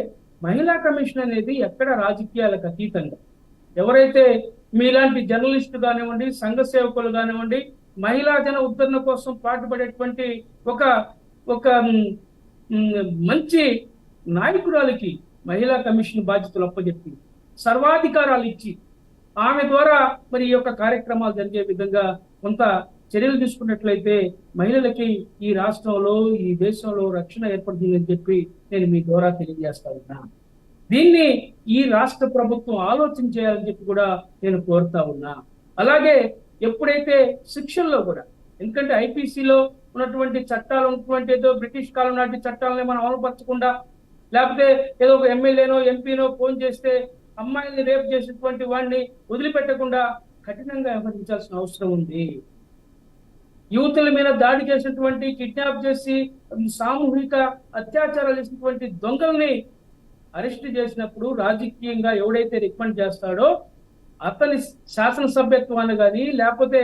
మహిళా కమిషన్ అనేది ఎక్కడ రాజకీయాలకు అతీతంగా, ఎవరైతే మీలాంటి జర్నలిస్టు కానివ్వండి, సంఘ సేవకులు కానివ్వండి, మహిళా జన ఉద్ధరణ కోసం పాటుపడేటువంటి ఒక మంచి నాయకురాలకి మహిళా కమిషన్ బాధ్యతలు అప్పచెప్పి సర్వాధికారాలు ఇచ్చి ఆమె ద్వారా మరి ఈ యొక్క కార్యక్రమాలు జరిగే విధంగా కొంత చర్యలు తీసుకున్నట్లయితే మహిళలకి ఈ రాష్ట్రంలో, ఈ దేశంలో రక్షణ ఏర్పడుతుందని చెప్పి నేను మీ ద్వారా తెలియజేస్తా ఉన్నా. దీన్ని ఈ రాష్ట్ర ప్రభుత్వం ఆలోచన చేయాలని చెప్పి కూడా నేను కోరుతా ఉన్నా. అలాగే ఎప్పుడైతే శిక్షల్లో కూడా, ఎందుకంటే ఐపీసీలో ఉన్నటువంటి చట్టాలు ఉన్నటువంటి ఏదో బ్రిటిష్ కాలం నాటి చట్టాలని మనం అమలుపరచకుండా, లేకపోతే ఏదో ఒక ఎమ్మెల్యేనో ఎంపీనో ఫోన్ చేస్తే అమ్మాయిల్ని రేపు చేసినటువంటి వాడిని వదిలిపెట్టకుండా కఠినంగా వ్యవహరించాల్సిన అవసరం ఉంది. యువతుల మీద దాడి చేసినటువంటి, కిడ్నాప్ చేసి సామూహిక అత్యాచారాలు చేసినటువంటి దొంగల్ని అరెస్ట్ చేసినప్పుడు రాజకీయంగా ఎవడైతే రికమెండ్ చేస్తాడో అతని శాసనసభ్యత్వాన్ని కానీ లేకపోతే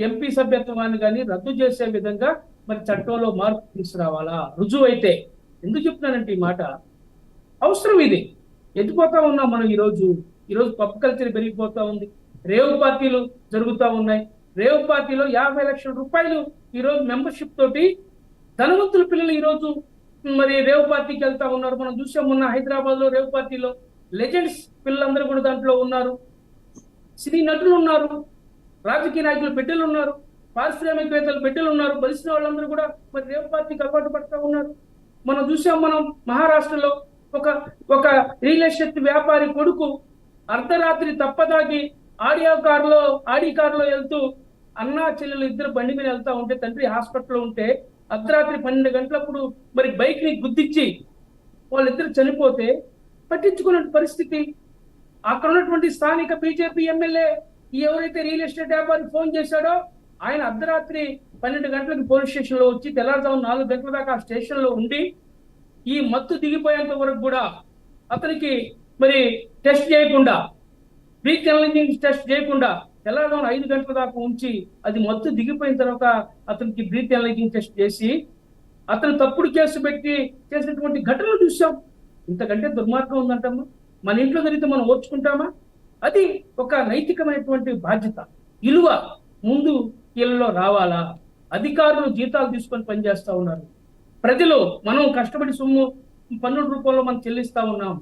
ఎంపీ సభ్యత్వాన్ని కానీ రద్దు చేసే విధంగా మరి చట్టంలో మార్పు తీసుకురావాలా రుజువు అయితే. ఎందుకు చెప్తున్నానంటే ఈ మాట అవసరం. ఇది ఎత్తిపోతా ఉన్నాం మనం. ఈరోజు పబ్ కల్చర్ పెరిగిపోతా ఉంది. రేవ్ పార్టీలు జరుగుతూ ఉన్నాయి. రేవ్ పార్టీలో 50 లక్షల రూపాయలు ఈరోజు మెంబర్షిప్ తోటి ధనవంతుల పిల్లలు ఈరోజు మరి రేవ్ పార్టీకి వెళ్తా ఉన్నారు. మనం చూసాం మొన్న హైదరాబాద్ లో రేవ్ పార్టీలో లెజెండ్స్ పిల్లలందరూ కూడా దాంట్లో ఉన్నారు. సినీ నటులు ఉన్నారు, రాజకీయ నాయకుల బిడ్డలు ఉన్నారు, పారిశ్రామికవేత్తల బిడ్డలు ఉన్నారు. బలిసిన వాళ్ళందరూ కూడా మరి రేవ్ పార్టీకి అలవాటు పడుతూ ఉన్నారు. మనం చూసాం మహారాష్ట్రలో ఒక రియల్ ఎస్టేట్ వ్యాపారి కొడుకు అర్ధరాత్రి తప్పదాగి ఆడి కారులో వెళ్తూ అన్నా చెల్లెలు ఇద్దరు బండి మీద వెళ్తా ఉంటే, తండ్రి హాస్పిటల్లో ఉంటే అర్ధరాత్రి 12 గంటలప్పుడు మరి బైక్ ని గుద్దిచ్చి వాళ్ళిద్దరు చనిపోతే పట్టించుకున్న పరిస్థితి. అక్కడ ఉన్నటువంటి స్థానిక బీజేపీ ఎమ్మెల్యే ఎవరైతే రియల్ ఎస్టేట్ వ్యాపారి ఫోన్ చేశాడో ఆయన అర్ధరాత్రి 12 గంటలకు పోలీస్ స్టేషన్ లో వచ్చి తెల్లారుజాము 4 గంటల దాకా ఆ స్టేషన్ లో ఉండి ఈ మత్తు దిగిపోయేంత వరకు కూడా అతనికి మరి టెస్ట్ చేయకుండా, బ్రీత్ అనలైజింగ్ టెస్ట్ చేయకుండా తెల్లారుజాము 5 గంటల దాకా ఉంచి అది మత్తు దిగిపోయిన తర్వాత అతనికి బ్రీత్ అనలైజింగ్ టెస్ట్ చేసి అతను తప్పుడు కేసు పెట్టి చేసినటువంటి ఘటనలు చూసాం. ఇంతకంటే దుర్మార్గం ఉందంటమ్మా. మన ఇంట్లో జరిగితే మనం ఓర్చుకుంటామా? అది ఒక నైతికమైనటువంటి బాధ్యత, విలువ ముందు కీళ్ళలో రావాలా? అధికారులు జీతాలు తీసుకొని పనిచేస్తా ఉన్నారు. ప్రజలు మనం కష్టపడి సొమ్ము పన్నుల రూపంలో మనం చెల్లిస్తా ఉన్నాం.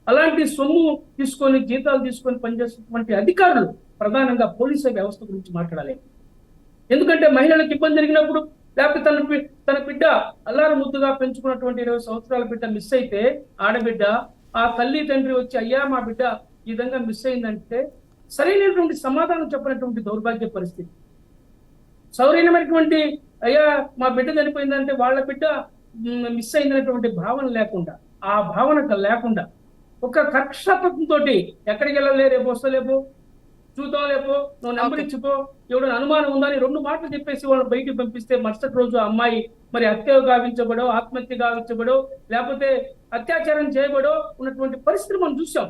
అలాంటి సొమ్ము తీసుకొని జీతాలు తీసుకొని పనిచేసేటువంటి అధికారులు ప్రధానంగా పోలీసు వ్యవస్థ గురించి మాట్లాడాలి. ఎందుకంటే మహిళలకు ఇబ్బంది జరిగినప్పుడు లేకపోతే తన బిడ్డ అల్లారు ముద్దుగా పెంచుకున్నటువంటి 20 సంవత్సరాల బిడ్డ మిస్ అయితే, ఆడబిడ్డ, ఆ తల్లి తండ్రి వచ్చి అయ్యా మా బిడ్డ ఈ విధంగా మిస్ అయిందంటే సరైనటువంటి సమాధానం చెప్పినటువంటి దౌర్భాగ్య పరిస్థితి. సౌరైనమైనటువంటి అయ్యా మా బిడ్డ చనిపోయిందంటే వాళ్ళ బిడ్డ మిస్ అయిందనేటువంటి భావన లేకుండా, ఆ భావన లేకుండా ఒక కక్షాత్మకంతో ఎక్కడికి వెళ్ళలే, రేపు వస్తలేపో, చూద్దాం లేపో, నువ్వు నెంబర్ ఇచ్చిపో, ఎవడో అనుమానం ఉందని 2 మాటలు చెప్పేసి వాళ్ళు బయటికి పంపిస్తే మరుసటి రోజు అమ్మాయి మరి హత్య గావించబడో, ఆత్మహత్య గావించబడో, లేకపోతే అత్యాచారం చేయబడో ఉన్నటువంటి పరిస్థితులు మనం చూసాం.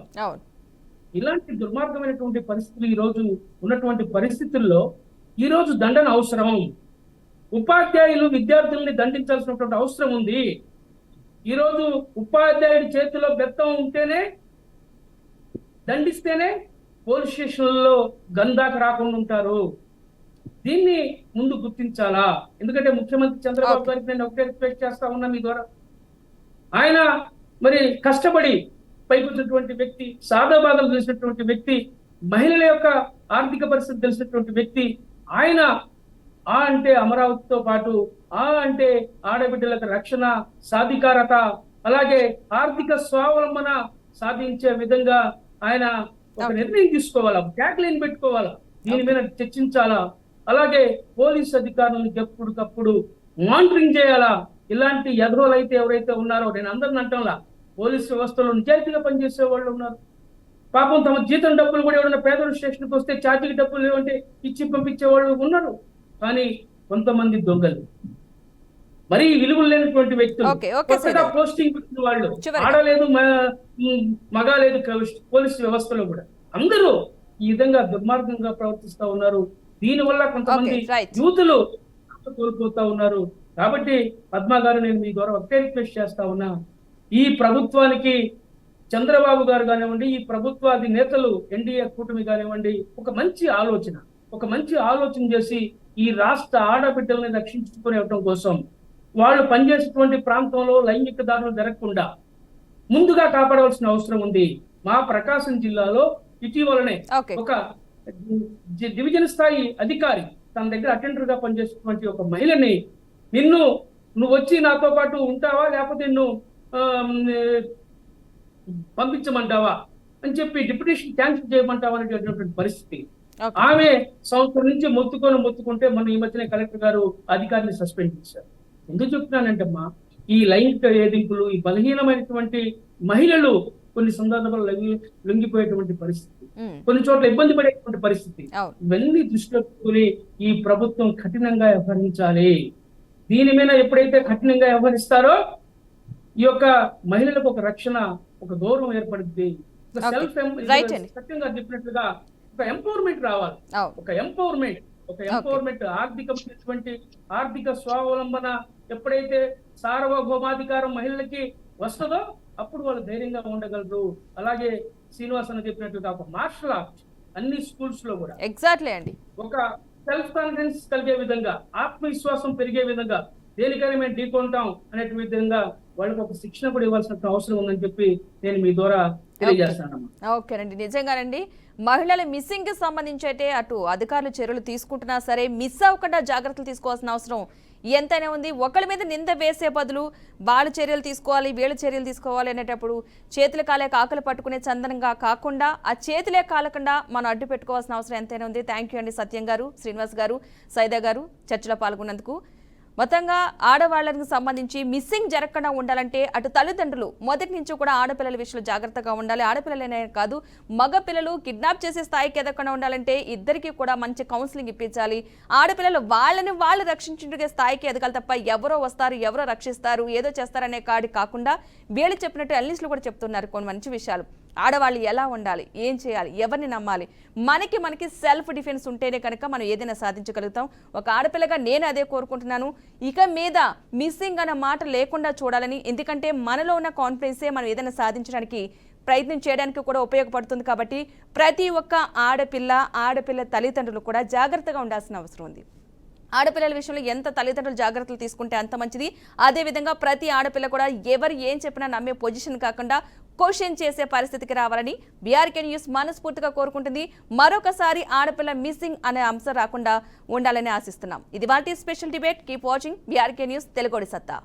ఇలాంటి దుర్మార్గమైనటువంటి పరిస్థితులు ఈ రోజు ఉన్నటువంటి పరిస్థితుల్లో ఈ రోజు దండన అవసరం. ఉపాధ్యాయులు విద్యార్థుల్ని దండించాల్సినటువంటి అవసరం ఉంది. ఈ రోజు ఉపాధ్యాయుడి చేతిలో బెత్తం ఉంటేనే, దండిస్తేనే పోలీస్ స్టేషన్లలో గందాక రాకుండా ఉంటారు. దీన్ని ముందు గుర్తించాలా? ఎందుకంటే ముఖ్యమంత్రి చంద్రబాబు గారికి నేను ఒకటే రిక్వెస్ట్ చేస్తా ఉన్నా మీ ద్వారా. ఆయన మరి కష్టపడి పైకి వచ్చినటువంటి వ్యక్తి, సాదాబాధలు తెలిసినటువంటి వ్యక్తి, మహిళల యొక్క ఆర్థిక పరిస్థితి తెలిసినటువంటి వ్యక్తి. ఆయన ఆ అంటే అమరావతితో పాటు ఆ అంటే ఆడబిడ్డలకు రక్షణ, సాధికారత, అలాగే ఆర్థిక స్వావలంబన సాధించే విధంగా ఆయన ఒక నిర్ణయం తీసుకోవాలా, ట్యాగ్ లైన్ పెట్టుకోవాలా, దీని మీద చర్చించాలా. అలాగే పోలీస్ అధికారులను ఎప్పటికప్పుడు మానిటరింగ్ చేయాలా. ఇలాంటి ఎదరోలు అయితే ఎవరైతే ఉన్నారో, నేను అందరిని అంటంలా, పోలీస్ వ్యవస్థలో నిజాయితీగా పనిచేసే వాళ్ళు ఉన్నారు. పాపం తమ జీతం డబ్బులు కూడా ఎవరైనా పేదల స్టేషన్కి వస్తే ఛార్జీకి డబ్బులు లేవంటే ఇచ్చి పంపించే వాళ్ళు ఉన్నారు. కానీ కొంతమంది దొంగలు, మరీ విలువలు లేనటువంటి వ్యక్తులు, కొత్తగా పోస్టింగ్ పెట్టిన వాళ్ళు, ఆడలేదు మగా లేదు పోలీసు వ్యవస్థలో కూడా అందరూ ఈ విధంగా దుర్మార్గంగా ప్రవర్తిస్తా ఉన్నారు. దీనివల్ల కొంతమంది యూతులు కోల్పోతా ఉన్నారు. కాబట్టి పద్మా గారు, నేను మీ ద్వారా ఒకటే రిక్వెస్ట్ చేస్తా ఉన్నా, ఈ ప్రభుత్వానికి చంద్రబాబు గారు కానివ్వండి, ఈ ప్రభుత్వ అధినేతలు ఎన్డీఏ కూటమి కానివ్వండి, ఒక మంచి ఆలోచన చేసి ఈ రాష్ట్ర ఆడబిడ్డల్ని రక్షించుకునేవటం కోసం, వాళ్ళు పనిచేసేటువంటి ప్రాంతంలో లైంగిక దాడులు జరగకుండా ముందుగా కాపాడవలసిన అవసరం ఉంది. మా ప్రకాశం జిల్లాలో ఇటీవలనే ఒక డివిజన్ స్థాయి అధికారి తన దగ్గర అటెండర్ గా పనిచేసేటువంటి ఒక మహిళని, నువ్వు వచ్చి నాతో పాటు ఉంటావా, లేకపోతే నువ్వు పంపించమంటావా అని చెప్పి డిప్యూటేషన్ క్యాన్సిల్ చేయమంటావా అనేటటువంటి పరిస్థితి. ఆమె సంవత్సరం నుంచి మొత్తుకుంటే మన ఈ మధ్యనే కలెక్టర్ గారు అధికారిని సస్పెండ్ చేశారు. ఎందుకు చెప్తున్నానంటమ్మా, ఈ లైంగిక వేధింపులు, ఈ బలహీనమైనటువంటి మహిళలు కొన్ని సందర్భాల్లో లొంగిపోయేటువంటి పరిస్థితి, కొన్ని చోట్ల ఇబ్బంది పడేటువంటి పరిస్థితి. ఇవన్నీ దృష్టిలో పెట్టుకుని ఈ ప్రభుత్వం కఠినంగా వ్యవహరించాలి. దీని మీద ఎప్పుడైతే కఠినంగా వ్యవహరిస్తారో ఈ యొక్క మహిళలకు ఒక రక్షణ, ఒక గౌరవం ఏర్పడుతుంది. సెల్ఫ్ సత్యంగా చెప్పినట్లుగా ఒక ఎంపవర్మెంట్ రావాలి. ఒక ఎంపవర్మెంట్ ఆర్థిక స్వావలంబన ఎప్పుడైతే సార్వభౌమాధికారం మహిళలకి వస్తుందో అప్పుడు వాళ్ళు ధైర్యంగా ఉండగలరు. అలాగే శ్రీనివాస్ అని చెప్పినట్టుగా ఒక మార్షల్ ఆర్ట్ అన్ని స్కూల్స్ లో కూడా ఎగ్జాక్ట్లీ అండి, ఒక సెల్ఫ్ కాన్ఫిడెన్స్ కలిగే విధంగా, ఆత్మవిశ్వాసం పెరిగే విధంగా, దేనికైనా మేము ఢీకొంటాం అనే విధంగా వాళ్ళకి ఒక శిక్షణ కూడా ఇవ్వాల్సిన అవసరం ఉందని చెప్పి నేను మీ ద్వారా తెలియజేస్తాను. ఓకేనండి, నిజంగానండి. మహిళల మిస్సింగ్ కి సంబంధించి అయితే అటు అధికారులు చర్యలు తీసుకుంటున్నా సరే, మిస్ అవ్వకుండా జాగ్రత్తలు తీసుకోవాల్సిన అవసరం ఎంతైనా ఉంది. ఒకరి మీద నింద వేసే బదులు వాళ్ళు చర్యలు తీసుకోవాలి, వీళ్ళు చర్యలు తీసుకోవాలి అనేటప్పుడు చేతుల కాలే కాకలు పట్టుకునే చందనంగా కాకుండా ఆ చేతులే కాలకుండా మనం అడ్డు పెట్టుకోవాల్సిన అవసరం ఎంతైనా ఉంది. థ్యాంక్ యూ అండి సత్యం గారు, శ్రీనివాస్ గారు, సైదా గారు చర్చలో పాల్గొన్నందుకు. మొత్తంగా ఆడవాళ్లకు సంబంధించి మిస్సింగ్ జరగకుండా ఉండాలంటే అటు తల్లిదండ్రులు మొదటి నుంచి కూడా ఆడపిల్లల విషయంలో జాగ్రత్తగా ఉండాలి. ఆడపిల్లలనే కాదు, మగ పిల్లలు కిడ్నాప్ చేసే స్థాయికి ఎదగకుండా ఉండాలంటే ఇద్దరికి కూడా మంచి కౌన్సిలింగ్ ఇప్పించాలి. ఆడపిల్లలు వాళ్ళని వాళ్ళు రక్షించుకునే స్థాయికి ఎదగాలి తప్ప ఎవరో వస్తారు, ఎవరో రక్షిస్తారు, ఏదో చేస్తారనే కాడి కాకుండా వీళ్ళు చెప్పినట్టు అన్నిస్లు కూడా చెప్తున్నారు కొన్ని మంచి విషయాలు. ఆడవాళ్ళు ఎలా ఉండాలి, ఏం చేయాలి, ఎవరిని నమ్మాలి, మనకి సెల్ఫ్ డిఫెన్స్ ఉంటేనే కనుక మనం ఏదైనా సాధించగలుగుతాం. ఒక ఆడపిల్లగా నేను అదే కోరుకుంటున్నాను. ఇక మీద మిస్సింగ్ అన్న మాట లేకుండా చూడాలని, ఎందుకంటే మనలో ఉన్న కాన్ఫిడెన్సే మనం ఏదైనా సాధించడానికి ప్రయత్నం చేయడానికి కూడా ఉపయోగపడుతుంది. కాబట్టి ప్రతి ఒక్క ఆడపిల్ల తల్లిదండ్రులు కూడా జాగ్రత్తగా ఉండాల్సిన అవసరం ఉంది. ఆడపిల్లల విషయంలో ఎంత తల్లిదండ్రులు జాగ్రత్తలు తీసుకుంటే అంత మంచిది. అదేవిధంగా ప్రతి ఆడపిల్ల కూడా ఎవరు ఏం చెప్పినా నమ్మే పొజిషన్ కాకుండా క్వశ్చన్ చేసే పరిస్థితికి రావాలని బీఆర్కే న్యూస్ మనస్ఫూర్తిగా కోరుకుంటుంది. మరొకసారి ఆడపిల్ల మిస్సింగ్ అనే అంశం రాకుండా ఉండాలని ఆశిస్తున్నాం. ఇది వాటి special debate. Keep watching BRK news తెలుగోడి సత్తా.